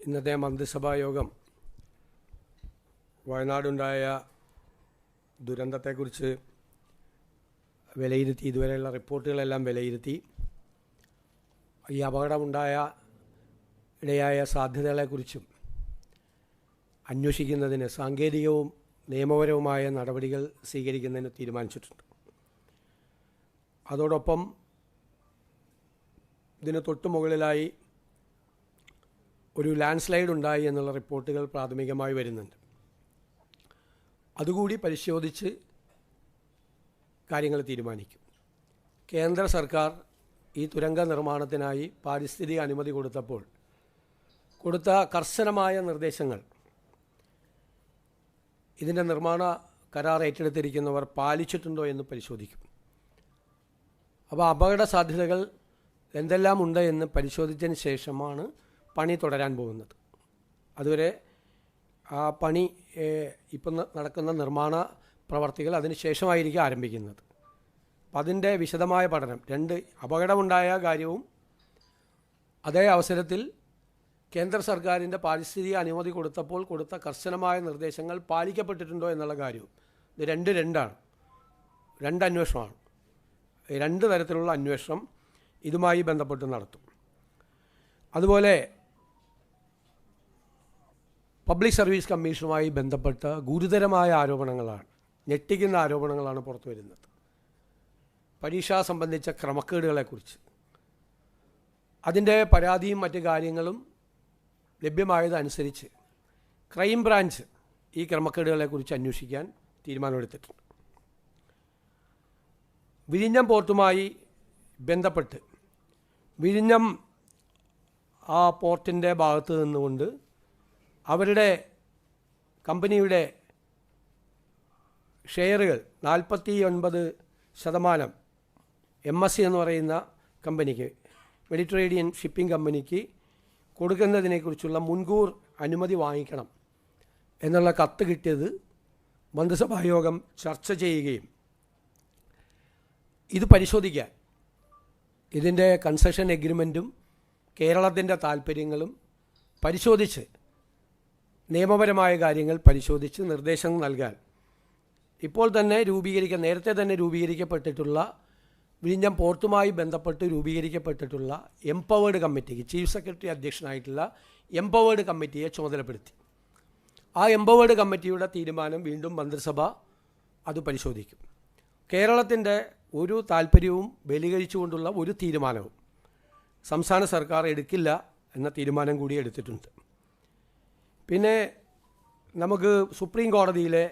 ഇന്നത്തെ മന്ത്രിസഭാ യോഗം വയനാടുണ്ടായ ദുരന്തത്തെക്കുറിച്ച് വിലയിരുത്തി. ഇതുവരെയുള്ള റിപ്പോർട്ടുകളെല്ലാം വിലയിരുത്തി. ഈ അപകടമുണ്ടായ ഇടയായ സാധ്യതകളെക്കുറിച്ചും അന്വേഷിക്കുന്നതിന് സാങ്കേതികവും നിയമപരവുമായ നടപടികൾ സ്വീകരിക്കുന്നതിന് തീരുമാനിച്ചിട്ടുണ്ട്. അതോടൊപ്പം ഇതിന് തൊട്ടു മുകളിലായി ഒരു ലാൻഡ് സ്ലൈഡ് ഉണ്ടായി എന്നുള്ള റിപ്പോർട്ടുകൾ പ്രാഥമികമായി വരുന്നുണ്ട്. അതുകൂടി പരിശോധിച്ച് കാര്യങ്ങൾ തീരുമാനിക്കും. കേന്ദ്ര സർക്കാർ ഈ തുരങ്ക നിർമ്മാണത്തിനായി പാരിസ്ഥിതിക അനുമതി കൊടുത്തപ്പോൾ കൊടുത്ത കർശനമായ നിർദ്ദേശങ്ങൾ ഇതിൻ്റെ നിർമ്മാണ കരാർ ഏറ്റെടുത്തിരിക്കുന്നവർ പാലിച്ചിട്ടുണ്ടോ എന്ന് പരിശോധിക്കും. അപ്പോൾ അപകട സാധ്യതകൾ എന്തെല്ലാം ഉണ്ട് എന്ന് പരിശോധിച്ചതിന് ശേഷമാണ് പണി തുടരാൻ പോകുന്നത്. അതുവരെ ആ പണി ഇപ്പം നടക്കുന്ന നിർമ്മാണ പ്രവർത്തികൾ അതിന് ശേഷമായിരിക്കും ആരംഭിക്കുന്നത്. അപ്പം അതിൻ്റെ വിശദമായ പഠനം, രണ്ട് അപകടമുണ്ടായ കാര്യവും അതേ അവസരത്തിൽ കേന്ദ്ര സർക്കാരിൻ്റെ പാരിസ്ഥിതിക അനുമതി കൊടുത്തപ്പോൾ കൊടുത്ത കർശനമായ നിർദ്ദേശങ്ങൾ പാലിക്കപ്പെട്ടിട്ടുണ്ടോ എന്നുള്ള കാര്യവും, ഇത് രണ്ടാണ്, രണ്ട് അന്വേഷണമാണ്. രണ്ട് തരത്തിലുള്ള അന്വേഷണം ഇതുമായി ബന്ധപ്പെട്ട് നടത്തും. അതുപോലെ പബ്ലിക് സർവീസ് കമ്മീഷനുമായി ബന്ധപ്പെട്ട ഗുരുതരമായ ആരോപണങ്ങളാണ്, ഞെട്ടിക്കുന്ന ആരോപണങ്ങളാണ് പുറത്തു വരുന്നത്. പരീക്ഷ സംബന്ധിച്ച ക്രമക്കേടുകളെക്കുറിച്ച് അതിൻ്റെ പരാതിയും മറ്റു കാര്യങ്ങളും ലഭ്യമായതനുസരിച്ച് ക്രൈം ബ്രാഞ്ച് ഈ ക്രമക്കേടുകളെക്കുറിച്ച് അന്വേഷിക്കാൻ തീരുമാനമെടുത്തിട്ടുണ്ട്. വിഴിഞ്ഞം പോർട്ടുമായി ബന്ധപ്പെട്ട് വിഴിഞ്ഞം ആ പോർട്ടിൻ്റെ ഭാഗത്ത് നിന്നുകൊണ്ട് അവരുടെ കമ്പനിയുടെ ഷെയറുകൾ 49% MSC എന്ന് പറയുന്ന കമ്പനിക്ക്, മെഡിറ്ററേനിയൻ ഷിപ്പിംഗ് കമ്പനിക്ക് കൊടുക്കുന്നതിനെക്കുറിച്ചുള്ള മുൻകൂർ അനുമതി വാങ്ങിക്കണം എന്നുള്ള കത്ത് കിട്ടിയത് മന്ത്രിസഭാ യോഗം ചർച്ച ചെയ്യുകയും ഇത് പരിശോധിക്കാൻ ഇതിൻ്റെ കൺസെഷൻ എഗ്രിമെൻറ്റും കേരളത്തിൻ്റെ താൽപ്പര്യങ്ങളും പരിശോധിച്ച് നിയമപരമായ കാര്യങ്ങൾ പരിശോധിച്ച് നിർദ്ദേശങ്ങൾ നൽകാൻ ഇപ്പോൾ തന്നെ നേരത്തെ തന്നെ രൂപീകരിക്കപ്പെട്ടിട്ടുള്ള വിഴിഞ്ഞം പോർട്ടുമായി ബന്ധപ്പെട്ട് രൂപീകരിക്കപ്പെട്ടിട്ടുള്ള എംപവേർഡ് കമ്മിറ്റിക്ക് ചീഫ് സെക്രട്ടറി അധ്യക്ഷനായിട്ടുള്ള എംപവേർഡ് കമ്മിറ്റിയെ ചുമതലപ്പെടുത്തി. ആ എംപവേർഡ് കമ്മിറ്റിയുടെ തീരുമാനം വീണ്ടും മന്ത്രിസഭ അത് പരിശോധിക്കും. കേരളത്തിൻ്റെ ഒരു താൽപ്പര്യവും ബലീകരിച്ചുകൊണ്ടുള്ള ഒരു തീരുമാനവും സംസ്ഥാന സർക്കാർ എടുക്കില്ല എന്ന തീരുമാനം കൂടി എടുത്തിട്ടുണ്ട്. പിന്നെ നമുക്ക് സുപ്രീം കോടതിയിലെ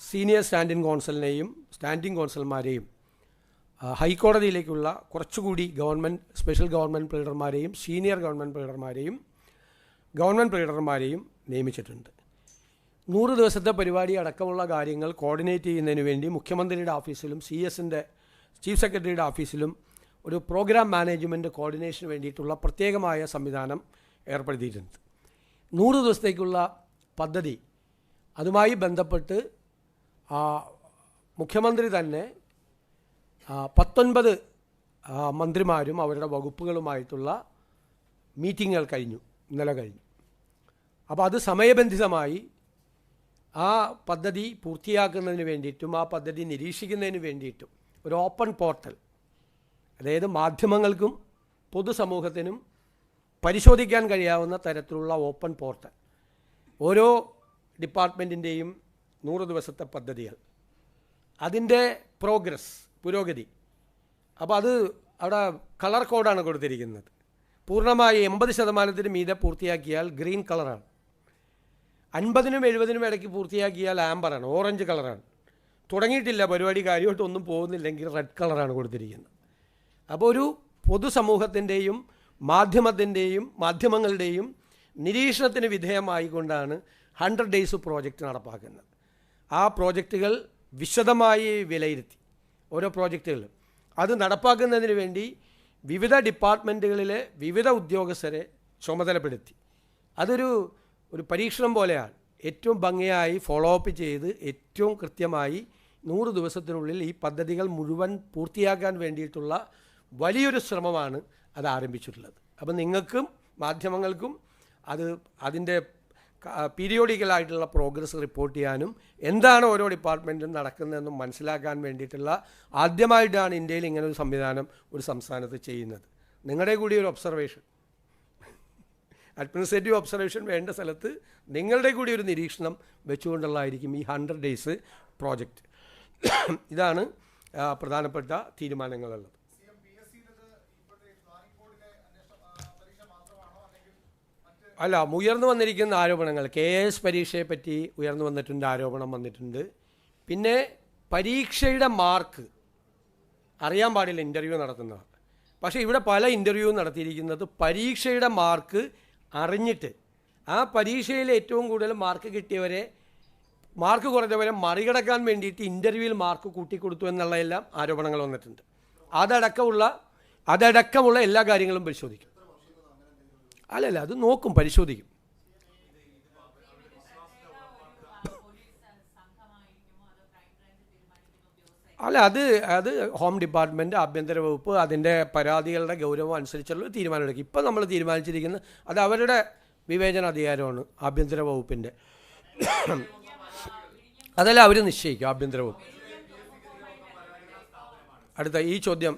സീനിയർ സ്റ്റാൻഡിംഗ് കോൺസൽമാരെയും ഹൈക്കോടതിയിലേക്കുള്ള കുറച്ചുകൂടി സ്പെഷ്യൽ ഗവൺമെൻറ് പ്ലീഡർമാരെയും സീനിയർ ഗവൺമെൻറ് പ്ലീഡർമാരെയും നിയമിച്ചിട്ടുണ്ട്. 100 ദിവസത്തെ പരിപാടി അടക്കമുള്ള കാര്യങ്ങൾ കോർഡിനേറ്റ് ചെയ്യുന്നതിന് വേണ്ടി മുഖ്യമന്ത്രിയുടെ ഓഫീസിലും CS-ൻ്റെ ചീഫ് സെക്രട്ടറിയുടെ ഓഫീസിലും ഒരു പ്രോഗ്രാം മാനേജ്മെൻറ്റ് കോർഡിനേഷന് വേണ്ടിയിട്ടുള്ള പ്രത്യേകമായ സംവിധാനം ഏർപ്പെടുത്തിയിട്ടുണ്ട്. 100 ദിവസത്തേക്കുള്ള പദ്ധതി, അതുമായി ബന്ധപ്പെട്ട് മുഖ്യമന്ത്രി തന്നെ 19 മന്ത്രിമാരും അവരുടെ വകുപ്പുകളുമായിട്ടുള്ള മീറ്റിങ്ങുകൾ ഇന്നലെ കഴിഞ്ഞു. അപ്പോൾ അത് സമയബന്ധിതമായി ആ പദ്ധതി പൂർത്തിയാക്കുന്നതിന് വേണ്ടിയിട്ടും ആ പദ്ധതി നിരീക്ഷിക്കുന്നതിന് വേണ്ടിയിട്ടും ഒരു ഓപ്പൺ പോർട്ടൽ, അതായത് മാധ്യമങ്ങൾക്കും പൊതുസമൂഹത്തിനും പരിശോധിക്കാൻ കഴിയാവുന്ന തരത്തിലുള്ള ഓപ്പൺ പോർട്ടൽ, ഓരോ ഡിപ്പാർട്ട്മെൻറ്റിൻ്റെയും 100 ദിവസത്തെ പദ്ധതികൾ, അതിൻ്റെ പുരോഗതി. അപ്പോൾ അത് അവിടെ കളർ കോഡാണ് കൊടുത്തിരിക്കുന്നത്. പൂർണ്ണമായി 80% മീതെ പൂർത്തിയാക്കിയാൽ ഗ്രീൻ കളറാണ്, 50-നും 70-നും ഇടയ്ക്ക് പൂർത്തിയാക്കിയാൽ ആംബറാണ്, ഓറഞ്ച് കളറാണ്. തുടങ്ങിയിട്ടില്ല പരിപാടി, കാര്യമായിട്ടൊന്നും പോകുന്നില്ലെങ്കിൽ റെഡ് കളറാണ് കൊടുത്തിരിക്കുന്നത്. അപ്പോൾ ഒരു പൊതുസമൂഹത്തിൻ്റെയും മാധ്യമങ്ങളുടെയും നിരീക്ഷണത്തിന് വിധേയമായിക്കൊണ്ടാണ് 100 ഡേയ്സ് പ്രോജക്റ്റ് നടപ്പാക്കുന്നത്. ആ പ്രോജക്റ്റുകൾ വിശദമായി വിലയിരുത്തി ഓരോ പ്രോജക്റ്റുകളും അത് നടപ്പാക്കുന്നതിന് വേണ്ടി വിവിധ ഡിപ്പാർട്ട്മെൻറ്റുകളിലെ വിവിധ ഉദ്യോഗസ്ഥരെ ചുമതലപ്പെടുത്തി. അതൊരു പരീക്ഷണം പോലെയാണ്. ഏറ്റവും ഭംഗിയായി ഫോളോ അപ്പ് ചെയ്ത് ഏറ്റവും കൃത്യമായി 100 ദിവസത്തിനുള്ളിൽ ഈ പദ്ധതികൾ മുഴുവൻ പൂർത്തിയാക്കാൻ വേണ്ടിയിട്ടുള്ള വലിയൊരു ശ്രമമാണ് അത് ആരംഭിച്ചിട്ടുള്ളത്. അപ്പം നിങ്ങൾക്കും മാധ്യമങ്ങൾക്കും അത് അതിൻ്റെ പീരിയോഡിക്കലായിട്ടുള്ള പ്രോഗ്രസ് റിപ്പോർട്ട് ചെയ്യാനും എന്താണ് ഓരോ ഡിപ്പാർട്ട്മെൻറ്റും നടക്കുന്നതെന്നും മനസ്സിലാക്കാൻ വേണ്ടിയിട്ടുള്ള ആദ്യമായിട്ടാണ് ഇന്ത്യയിൽ ഇങ്ങനൊരു സംവിധാനം ഒരു സംസ്ഥാനത്ത് ചെയ്യുന്നത്. നിങ്ങളുടെ കൂടി ഒരു ഒബ്സർവേഷൻ, അഡ്മിനിസ്ട്രേറ്റീവ് ഒബ്സർവേഷൻ വേണ്ട സ്ഥലത്ത് നിങ്ങളുടെ കൂടി ഒരു നിരീക്ഷണം വെച്ചുകൊണ്ടുള്ളതായിരിക്കും ഈ 100 days പ്രോജക്റ്റ്. ഇതാണ് പ്രധാനപ്പെട്ട തീരുമാനങ്ങളുള്ളത്. അല്ല, ഉയർന്നു വന്നിരിക്കുന്ന ആരോപണങ്ങൾ KS പരീക്ഷയെപ്പറ്റി ഉയർന്നു വന്നിട്ടുണ്ട്, ആരോപണം വന്നിട്ടുണ്ട്. പിന്നെ പരീക്ഷയുടെ മാർക്ക് അറിയാൻ പാടില്ല ഇൻ്റർവ്യൂ നടത്തുന്നവർ. പക്ഷേ ഇവിടെ പല ഇൻ്റർവ്യൂ നടത്തിയിരിക്കുന്നത് പരീക്ഷയുടെ മാർക്ക് അറിഞ്ഞിട്ട് ആ പരീക്ഷയിൽ ഏറ്റവും കൂടുതൽ മാർക്ക് കിട്ടിയവരെ, മാർക്ക് കുറഞ്ഞവരെ മറികടക്കാൻ വേണ്ടിയിട്ട് ഇൻ്റർവ്യൂവിൽ മാർക്ക് കൂട്ടിക്കൊടുത്തു എന്നുള്ളതെല്ലാം ആരോപണങ്ങൾ വന്നിട്ടുണ്ട്. അതടക്കമുള്ള എല്ലാ കാര്യങ്ങളും പരിശോധിക്കും. അല്ലല്ല, അത് നോക്കും, പരിശോധിക്കും. അല്ല, അത് ഹോം ഡിപ്പാർട്ട്മെൻറ്റ്, ആഭ്യന്തര വകുപ്പ് അതിൻ്റെ പരാതികളുടെ ഗൗരവം അനുസരിച്ചുള്ള തീരുമാനമെടുക്കും. ഇപ്പം നമ്മൾ തീരുമാനിച്ചിരിക്കുന്നത് അത് അവരുടെ വിവേചന അധികാരമാണ്, ആഭ്യന്തര വകുപ്പിൻ്റെ. അതല്ല അവർ നിശ്ചയിക്കും, ആഭ്യന്തര വകുപ്പ്. അടുത്ത ഈ ചോദ്യം,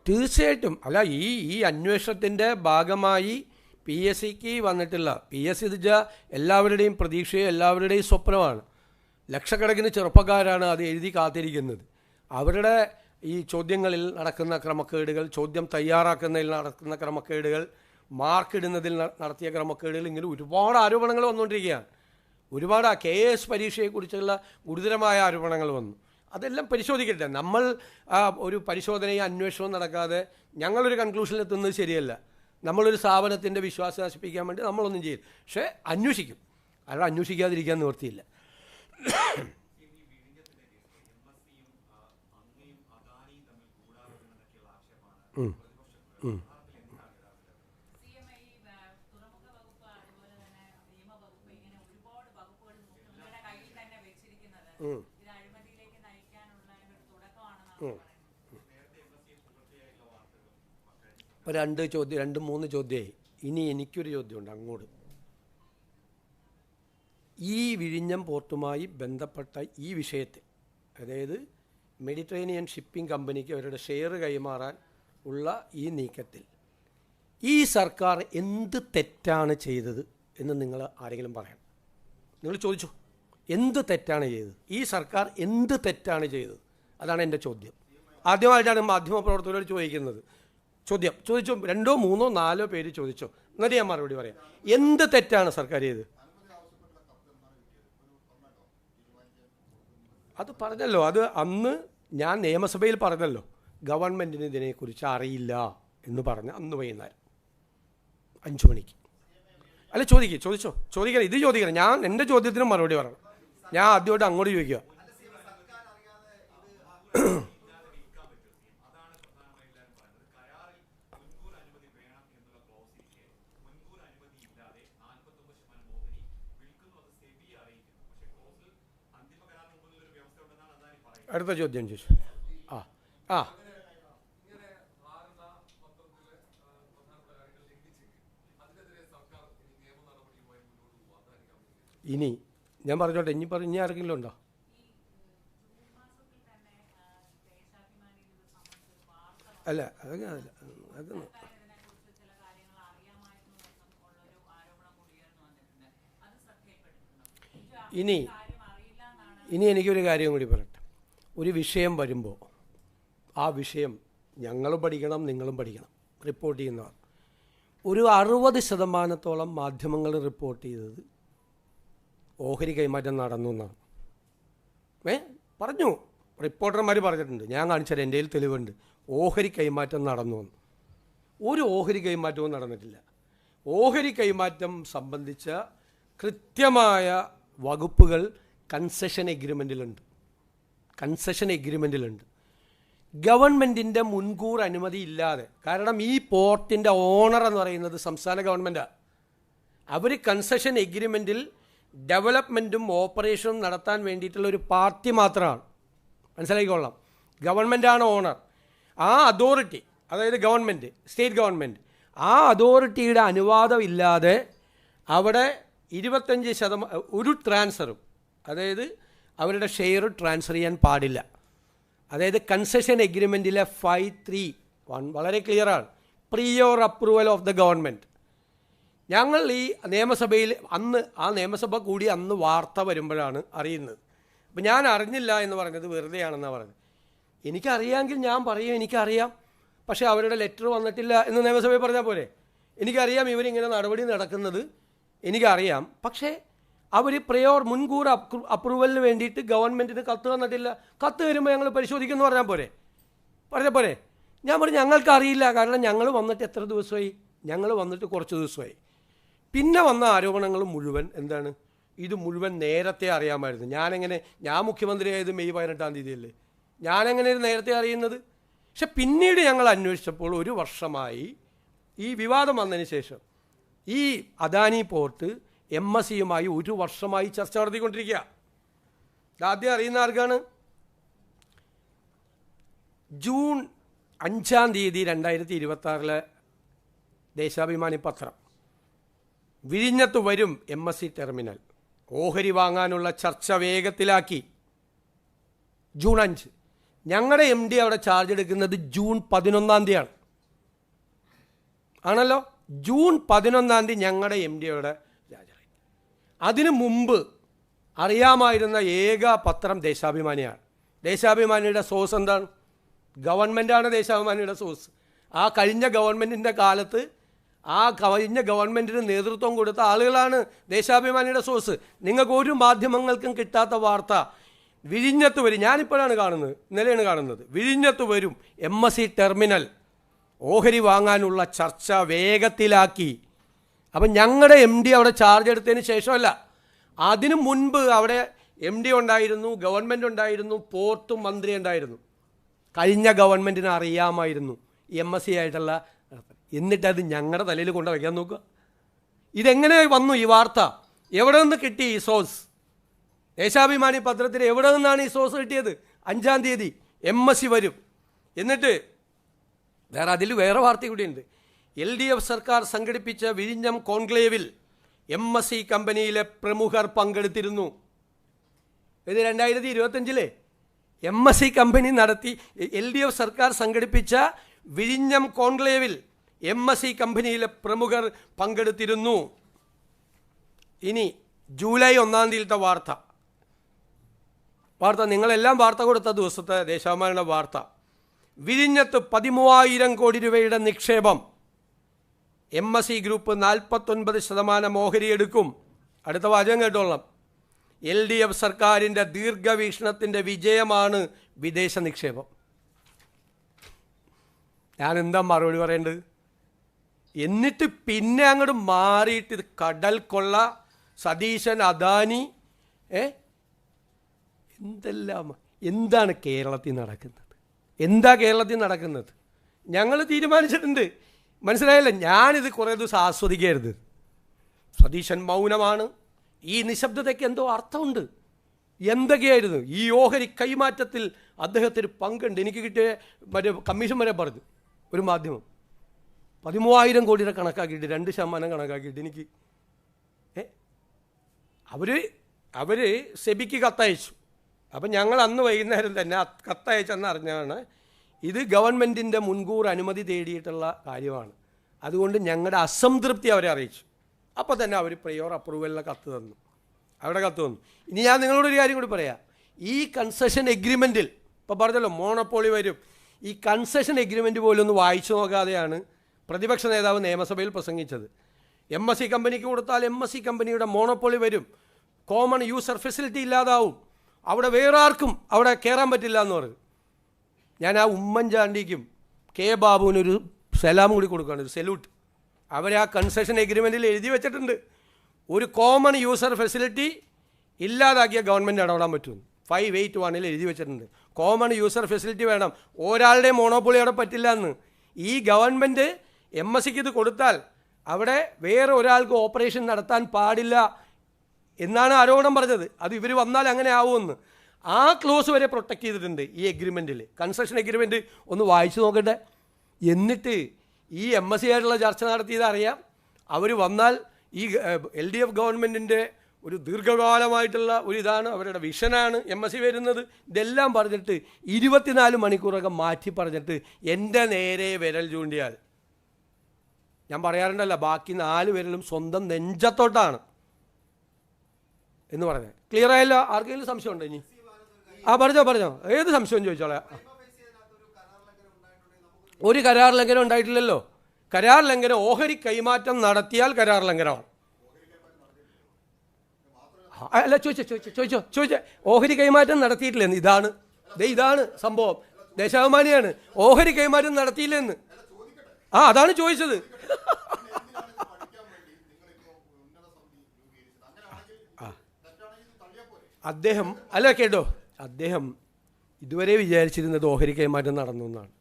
തീർച്ചയായിട്ടും. അല്ല, ഈ അന്വേഷണത്തിൻ്റെ ഭാഗമായി PSCക്ക് വന്നിട്ടില്ല. PSC എന്ന് വെച്ചാൽ എല്ലാവരുടെയും പ്രതീക്ഷയും എല്ലാവരുടെയും സ്വപ്നമാണ്. ലക്ഷക്കണക്കിന് ചെറുപ്പക്കാരാണ് അത് എഴുതി കാത്തിരിക്കുന്നത്. അവരുടെ ഈ ചോദ്യങ്ങളിൽ നടക്കുന്ന ക്രമക്കേടുകൾ, ചോദ്യം തയ്യാറാക്കുന്നതിൽ നടക്കുന്ന ക്രമക്കേടുകൾ, മാർക്കിടുന്നതിൽ നടത്തിയ ക്രമക്കേടുകൾ, ഇങ്ങനെ ഒരുപാട് ആരോപണങ്ങൾ വന്നുകൊണ്ടിരിക്കുകയാണ്. ഒരുപാട് KS പരീക്ഷയെക്കുറിച്ചുള്ള ഗുരുതരമായ ആരോപണങ്ങൾ വന്നു. അതെല്ലാം പരിശോധിക്കട്ടെ. നമ്മൾ ഒരു അന്വേഷണവും നടക്കാതെ ഞങ്ങളൊരു കൺക്ലൂഷനിലെത്തുന്നത് ശരിയല്ല. നമ്മളൊരു സ്ഥാപനത്തിൻ്റെ വിശ്വാസം നശിപ്പിക്കാൻ വേണ്ടി നമ്മളൊന്നും ചെയ്യില്ല. പക്ഷേ അന്വേഷിക്കും, അയാൾ അന്വേഷിക്കാതിരിക്കാൻ നിവൃത്തിയില്ല. ഇപ്പോൾ 2-3 ചോദ്യമായി. ഇനി എനിക്കൊരു ചോദ്യമുണ്ട് അങ്ങോട്ട്. ഈ വിഴിഞ്ഞം പോർട്ടുമായി ബന്ധപ്പെട്ട ഈ വിഷയത്തെ, അതായത് മെഡിറ്ററേനിയൻ ഷിപ്പിംഗ് കമ്പനിക്ക് അവരുടെ ഷെയർ കൈമാറാൻ ഉള്ള ഈ നീക്കത്തിൽ ഈ സർക്കാർ എന്ത് തെറ്റാണ് ചെയ്തത് എന്ന് നിങ്ങൾ ആരെങ്കിലും പറയണം. നിങ്ങൾ ചോദിച്ചോ, എന്ത് തെറ്റാണ് ചെയ്തത്? ഈ സർക്കാർ എന്ത് തെറ്റാണ് ചെയ്തത്? അതാണ് എൻ്റെ ചോദ്യം. ആദ്യമായിട്ടാണ് മാധ്യമപ്രവർത്തകരോട് ചോദിക്കുന്നത്. ചോദിച്ചോ, 2, 3, 4 പേര് ചോദിച്ചോ, എന്നിട്ട് ഞാൻ മറുപടി പറയാം. എന്ത് തെറ്റാണ് സർക്കാർ ചെയ്തത്? അത് പറഞ്ഞല്ലോ, അത് അന്ന് ഞാൻ നിയമസഭയിൽ പറഞ്ഞല്ലോ, ഗവൺമെൻറ്റിന് ഇതിനെക്കുറിച്ച് അറിയില്ല എന്ന് പറഞ്ഞ അന്ന് വൈകുന്നേരം 5 മണിക്ക്. അല്ല, ചോദിക്കണം, ഇത് ചോദിക്കണം. ഞാൻ എൻ്റെ ചോദ്യത്തിന് മറുപടി പറയണം. ഞാൻ ആദ്യമായിട്ട് അങ്ങോട്ട് ചോദിക്കുക. അടുത്ത ചോദ്യം ചോദിച്ചു. ഇനി ഞാൻ പറഞ്ഞോട്ടെ, ഇനി ആരെങ്കിലും ഉണ്ടോ? അല്ല, അതൊന്നും ഇനി എനിക്കൊരു കാര്യം കൂടി പറയട്ടെ. ഒരു വിഷയം വരുമ്പോൾ ആ വിഷയം ഞങ്ങളും പഠിക്കണം, നിങ്ങളും പഠിക്കണം. റിപ്പോർട്ട് ചെയ്യുന്നവർ ഒരു 60% മാധ്യമങ്ങൾ റിപ്പോർട്ട് ചെയ്തത് ഓഹരി കൈമാറ്റം നടന്നു എന്നാണ്. പറഞ്ഞു, റിപ്പോർട്ടർമാർ പറഞ്ഞിട്ടുണ്ട്. ഞാൻ കാണിച്ചാൽ എൻ്റെ കയ്യിൽ തെളിവുണ്ട്. ഓഹരി കൈമാറ്റം നടന്നു എന്ന്. ഒരു ഓഹരി കൈമാറ്റവും നടന്നിട്ടില്ല. ഓഹരി കൈമാറ്റം സംബന്ധിച്ച കൃത്യമായ വകുപ്പുകൾ കൺസെഷൻ എഗ്രിമെൻറ്റിലുണ്ട്. ഗവൺമെൻറ്റിൻ്റെ മുൻകൂർ അനുമതി ഇല്ലാതെ, കാരണം ഈ പോർട്ടിൻ്റെ ഓണർ എന്ന് പറയുന്നത് സംസ്ഥാന ഗവൺമെൻറ്റാണ്. അവർ കൺസെഷൻ എഗ്രിമെൻറ്റിൽ ഡെവലപ്മെൻറ്റും ഓപ്പറേഷനും നടത്താൻ വേണ്ടിയിട്ടുള്ള ഒരു പാർട്ടി മാത്രമാണ്. മനസ്സിലാക്കിക്കൊള്ളാം. ഗവൺമെൻറ്റാണ് ഓണർ. ആ അതോറിറ്റി, അതായത് ഗവൺമെൻറ്, സ്റ്റേറ്റ് ഗവൺമെൻറ്, ആ അതോറിറ്റിയുടെ അനുവാദം ഇല്ലാതെ അവിടെ 25% ഒരു ട്രാൻസ്ഫറും, അതായത് അവരുടെ ഷെയർ ട്രാൻസ്ഫർ ചെയ്യാൻ പാടില്ല. അതായത് കൺസെഷൻ എഗ്രിമെൻറ്റിലെ 5(3)(1) വളരെ ക്ലിയറാണ്. Prior approval of the government. ഞങ്ങൾ ഈ നിയമസഭയിൽ ആ നിയമസഭ കൂടി അന്ന് വാർത്ത വരുമ്പോഴാണ് അറിയുന്നത്. അപ്പം ഞാൻ അറിഞ്ഞില്ല എന്ന് പറഞ്ഞത് വെറുതെയാണെന്നാണ് പറഞ്ഞത്. എനിക്കറിയാമെങ്കിൽ ഞാൻ പറയും എനിക്കറിയാം, പക്ഷേ അവരുടെ ലെറ്റർ വന്നിട്ടില്ല എന്ന് നിയമസഭയിൽ പറഞ്ഞാൽ പോരെ. എനിക്കറിയാം ഇവരിങ്ങനെ നടപടി നടക്കുന്നത്, എനിക്കറിയാം. പക്ഷേ അവർ മുൻകൂർ അപ്രൂവലിന് വേണ്ടിയിട്ട് ഗവൺമെൻറ്റിന് കത്ത് തന്നിട്ടില്ല. കത്ത് വരുമ്പോൾ ഞങ്ങൾ പരിശോധിക്കുമെന്ന് പറഞ്ഞാൽ പോരെ. ഞാൻ പറഞ്ഞു ഞങ്ങൾക്കറിയില്ല, കാരണം ഞങ്ങൾ വന്നിട്ട് എത്ര ദിവസമായി? ഞങ്ങൾ വന്നിട്ട് കുറച്ച് ദിവസമായി. പിന്നെ വന്ന ആരോപണങ്ങൾ മുഴുവൻ എന്താണ്? ഇത് മുഴുവൻ നേരത്തെ അറിയാമായിരുന്നു. ഞാൻ മുഖ്യമന്ത്രിയായത് മെയ് 18-ാം തീയതിയല്ലേ. ഞാനെങ്ങനെ ഇത് നേരത്തെ അറിയുന്നത്? പക്ഷെ പിന്നീട് ഞങ്ങൾ അന്വേഷിച്ചപ്പോൾ 1 വർഷമായി ഈ വിവാദം വന്നതിന് ശേഷം ഈ അദാനി പോർട്ട് MSCയുമായി 1 വർഷമായി ചർച്ച നടത്തിക്കൊണ്ടിരിക്കുക. ആദ്യം അറിയുന്ന ആർക്കാണ്? ജൂൺ 5-ാം തീയതി 2026 ദേശാഭിമാനി പത്രം, വിഴിഞ്ഞത്ത് വരും MSC ടെർമിനൽ, ഓഹരി വാങ്ങാനുള്ള ചർച്ച വേഗത്തിലാക്കി. ജൂൺ 5. ഞങ്ങളുടെ MD അവിടെ ചാർജ് എടുക്കുന്നത് ജൂൺ 11-ാം തീയതിയാണ്. ആണല്ലോ. ജൂൺ 11-ാം തീയതി ഞങ്ങളുടെ MD അവിടെ രാജായി. അതിനു മുമ്പ് അറിയാമായിരുന്ന ഏക പത്രം ദേശാഭിമാനിയാണ്. ദേശാഭിമാനിയുടെ സോഴ്സ് എന്താണ്? ഗവൺമെൻറ്റാണ് ദേശാഭിമാനിയുടെ സോഴ്സ്. ആ കഴിഞ്ഞ ഗവൺമെൻറ്റിൻ്റെ കാലത്ത് ആ കഴിഞ്ഞ ഗവൺമെൻറ്റിന് നേതൃത്വം കൊടുത്ത ആളുകളാണ് ദേശാഭിമാനിയുടെ സോഴ്സ്. നിങ്ങൾക്ക് ഒരു മാധ്യമങ്ങൾക്കും കിട്ടാത്ത വാർത്ത വിഴിഞ്ഞത്ത് വരും. ഞാനിപ്പോഴാണ് കാണുന്നത്, ഇന്നലെയാണ് കാണുന്നത്. വിഴിഞ്ഞത്ത് വരും MSC ടെർമിനൽ, ഓഹരി വാങ്ങാനുള്ള ചർച്ച വേഗത്തിലാക്കി. അപ്പം ഞങ്ങളുടെ MD അവിടെ ചാർജ് എടുത്തതിന് ശേഷമല്ല, അതിനു മുൻപ് അവിടെ MD ഉണ്ടായിരുന്നു, ഗവൺമെൻറ് ഉണ്ടായിരുന്നു, പോർട്ടും മന്ത്രി ഉണ്ടായിരുന്നു. കഴിഞ്ഞ ഗവൺമെൻറ്റിന് അറിയാമായിരുന്നു MSC ആയിട്ടുള്ള. എന്നിട്ടത് ഞങ്ങളുടെ തലയിൽ കൊണ്ട് വയ്ക്കാൻ നോക്കുക. ഇതെങ്ങനെ വന്നു ഈ വാർത്ത? എവിടെ നിന്ന് കിട്ടി ഈ സോഴ്സ്? ദേശാഭിമാനി പത്രത്തിൽ എവിടെ നിന്നാണ് ഈ സോഴ്സ് കിട്ടിയത്? 5-ാം തീയതി MSC വരും. എന്നിട്ട് അതിൽ വേറെ വാർത്ത കൂടിയുണ്ട്. LDF സർക്കാർ സംഘടിപ്പിച്ച വിഴിഞ്ഞം കോൺക്ലേവിൽ MSC കമ്പനിയിലെ പ്രമുഖർ പങ്കെടുത്തിരുന്നു. ഇത് 2025 MSC കമ്പനി നടത്തി, LDF സർക്കാർ സംഘടിപ്പിച്ച വിഴിഞ്ഞം കോൺക്ലേവിൽ MSC കമ്പനിയിലെ പ്രമുഖർ പങ്കെടുത്തിരുന്നു. ഇനി ജൂലൈ 1-ാം തീയതിയിലത്തെ വാർത്ത നിങ്ങളെല്ലാം വാർത്ത കൊടുത്ത ദിവസത്തെ ദേശാഭിമാനിയുടെ വാർത്ത, വിഴിഞ്ഞത്ത് 13,000 കോടി രൂപയുടെ നിക്ഷേപം, MSC ഗ്രൂപ്പ് 49% ഓഹരി എടുക്കും. അടുത്ത വാചകം കേട്ടോളാം. LDF സർക്കാരിൻ്റെ ദീർഘവീക്ഷണത്തിൻ്റെ വിജയമാണ് വിദേശ നിക്ഷേപം. ഞാൻ എന്താ മറുപടി പറയേണ്ടത്? എന്നിട്ട് പിന്നെ അങ്ങോട്ട് മാറിയിട്ട് ഇത് കടൽ കൊള്ള, സതീശൻ, അദാനി, എന്താണ് കേരളത്തിൽ നടക്കുന്നത്? കേരളത്തിൽ നടക്കുന്നത്? ഞങ്ങൾ തീരുമാനിച്ചിട്ടുണ്ട്. മനസ്സിലായല്ലോ. ഞാനിത് കുറേ ദിവസം ആസ്വദിക്കരുത്. സതീശൻ മൗനമാണ്. ഈ നിശബ്ദതയ്ക്ക് എന്തോ അർത്ഥമുണ്ട്. എന്തൊക്കെയായിരുന്നു ഈ ഓഹരി കൈമാറ്റത്തിൽ അദ്ദേഹത്തിന് പങ്കുണ്ട്. എനിക്ക് കിട്ടിയ കമ്മീഷൻ വരെ പറഞ്ഞു ഒരു മാധ്യമം. 13,000 കോടിയുടെ കണക്കാക്കിയിട്ട് 2% കണക്കാക്കിയിട്ട് എനിക്ക് അവർ സെബിക്ക് കത്തയച്ചു. അപ്പം ഞങ്ങൾ അന്ന് വൈകുന്നേരം തന്നെ കത്തയച്ചെന്ന് അറിഞ്ഞാണ് ഇത് ഗവൺമെൻറ്റിൻ്റെ മുൻകൂർ അനുമതി തേടിയിട്ടുള്ള കാര്യമാണ്. അതുകൊണ്ട് ഞങ്ങളുടെ അസംതൃപ്തി അവരെ അറിയിച്ചു. അപ്പോൾ തന്നെ അവർ പ്രിയോർ അപ്രൂവലിലെ കത്ത് തന്നു. ഇനി ഞാൻ നിങ്ങളോടൊരു കാര്യം കൂടി പറയാം. ഈ കൺസെഷൻ എഗ്രിമെൻറ്റിൽ ഇപ്പോൾ പറഞ്ഞല്ലോ മോണോപ്പോളി വരും. ഈ കൺസെഷൻ എഗ്രിമെൻറ്റ് പോലും ഒന്ന് വായിച്ചു നോക്കാതെയാണ് പ്രതിപക്ഷ നേതാവ് നിയമസഭയിൽ പ്രസംഗിച്ചത്. MSC കമ്പനിക്ക് കൊടുത്താൽ MSC കമ്പനിയുടെ മോണോപ്പൊളി വരും, കോമൺ യൂസർ ഫെസിലിറ്റി ഇല്ലാതാവും, അവിടെ വേറെ ആർക്കും അവിടെ കയറാൻ പറ്റില്ല എന്ന് പറയും. ഞാൻ ആ ഉമ്മൻചാണ്ടിക്കും കെ ബാബുവിനൊരു സലാം കൂടി കൊടുക്കുകയാണ്, ഒരു സല്യൂട്ട്. അവരെ ആ കൺസെഷൻ എഗ്രിമെൻറ്റിൽ എഴുതി വെച്ചിട്ടുണ്ട്, ഒരു കോമൺ യൂസർ ഫെസിലിറ്റി ഇല്ലാതാക്കിയ ഗവൺമെൻറ് ഇടപെടാൻ പറ്റും. 581 എഴുതി വെച്ചിട്ടുണ്ട്. കോമൺ യൂസർ ഫെസിലിറ്റി വേണം, ഒരാളുടെ മോണോപ്പൊളി അവിടെ പറ്റില്ല എന്ന്. ഈ ഗവൺമെൻറ് MSCക്ക് ഇത് കൊടുത്താൽ അവിടെ വേറെ ഒരാൾക്ക് ഓപ്പറേഷൻ നടത്താൻ പാടില്ല എന്നാണ് ആരോപണം പറഞ്ഞത്. അത് ഇവർ വന്നാൽ അങ്ങനെ ആവുമെന്ന്. ആ ക്ലോസ് വരെ പ്രൊട്ടക്റ്റ് ചെയ്തിട്ടുണ്ട് ഈ എഗ്രിമെൻറ്റിൽ. കൺസെഷൻ എഗ്രിമെൻറ്റ് ഒന്ന് വായിച്ചു നോക്കട്ടെ. എന്നിട്ട് ഈ MSc ആയിട്ടുള്ള ചർച്ച നടത്തിയത് അറിയാം. അവർ വന്നാൽ ഈ LDF ഗവൺമെൻറ്റിൻ്റെ ഒരു ദീർഘകാലമായിട്ടുള്ള ഒരു ഇതാണ്, അവരുടെ വിഷനാണ് MSc വരുന്നത്. ഇതെല്ലാം പറഞ്ഞിട്ട് 24 മണിക്കൂറൊക്കെ മാറ്റി പറഞ്ഞിട്ട് എൻ്റെ നേരെ വിരൽ ചൂണ്ടിയാൽ, ഞാൻ പറയാറുണ്ടല്ലോ ബാക്കി 4 വിരലും സ്വന്തം നെഞ്ചത്തോട്ടാണ് എന്ന് പറഞ്ഞത്. ക്ലിയർ ആയല്ലോ? ആർക്കെങ്കിലും സംശയം ഉണ്ടോ ഇനി? പറഞ്ഞോ, ഏത് സംശയം ചോദിച്ചോളാം. ഒരു കരാർ ലംഘനം ഉണ്ടായിട്ടില്ലല്ലോ. കരാർ ലംഘനം ഓഹരി കൈമാറ്റം നടത്തിയാൽ കരാർ ലംഘനമാണ്. അല്ല, ചോദിച്ചോ. ഓഹരി കൈമാറ്റം നടത്തിയിട്ടില്ലെന്ന്. ഇതാണ് സംഭവം. ദേശാഭിമാനിയാണ്. ഓഹരി കൈമാറ്റം നടത്തിയില്ലെന്ന്. അതാണ് ചോദിച്ചത്. അദ്ദേഹം അദ്ദേഹം ഇതുവരെ വിചാരിച്ചിരുന്നത് ഓഹരി കൈമാറ്റം നടന്നു എന്നാണ്.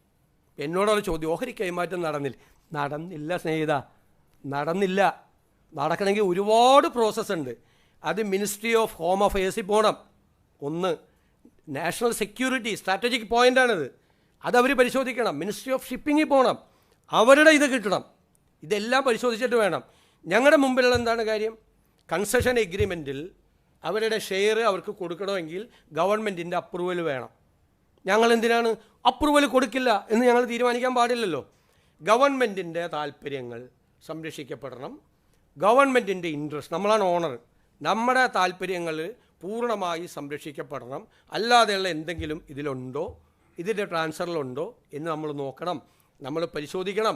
എന്നോടുള്ള ചോദ്യം, ഓഹരി കൈമാറ്റം നടന്നില്ല സ്നേഹിത, നടന്നില്ല. നടക്കണമെങ്കിൽ ഒരുപാട് പ്രോസസ്സ് ഉണ്ട്. അത് മിനിസ്ട്രി ഓഫ് ഹോം അഫയേഴ്സിൽ പോകണം. ഒന്ന്, നാഷണൽ സെക്യൂരിറ്റി സ്ട്രാറ്റജിക് പോയിൻ്റാണിത്, അതവർ പരിശോധിക്കണം. മിനിസ്ട്രി ഓഫ് ഷിപ്പിങ്ങിൽ പോകണം, അവരുടെ ഇത് കിട്ടണം. ഇതെല്ലാം പരിശോധിച്ചിട്ട് വേണം. ഞങ്ങളുടെ മുമ്പിലുള്ള എന്താണ് കാര്യം? കൺസെഷൻ എഗ്രിമെൻറ്റിൽ അവരുടെ ഷെയർ അവർക്ക് കൊടുക്കണമെങ്കിൽ ഗവൺമെൻറ്റിൻ്റെ അപ്രൂവൽ വേണം. ഞങ്ങൾ എന്തിനാണ് അപ്രൂവൽ കൊടുക്കില്ല എന്ന് ഞങ്ങൾ തീരുമാനിക്കാൻ പാടില്ലല്ലോ. ഗവൺമെൻറ്റിൻ്റെ താല്പര്യങ്ങൾ സംരക്ഷിക്കപ്പെടണം. ഗവൺമെൻറ്റിൻ്റെ ഇൻട്രസ്റ്റ്, നമ്മളാണ് ഓണർ, നമ്മുടെ താല്പര്യങ്ങൾ പൂർണ്ണമായി സംരക്ഷിക്കപ്പെടണം. അല്ലാതെയുള്ള എന്തെങ്കിലും ഇതിലുണ്ടോ, ഇതിൻ്റെ ട്രാൻസ്ഫറിലുണ്ടോ എന്ന് നമ്മൾ നോക്കണം, നമ്മൾ പരിശോധിക്കണം.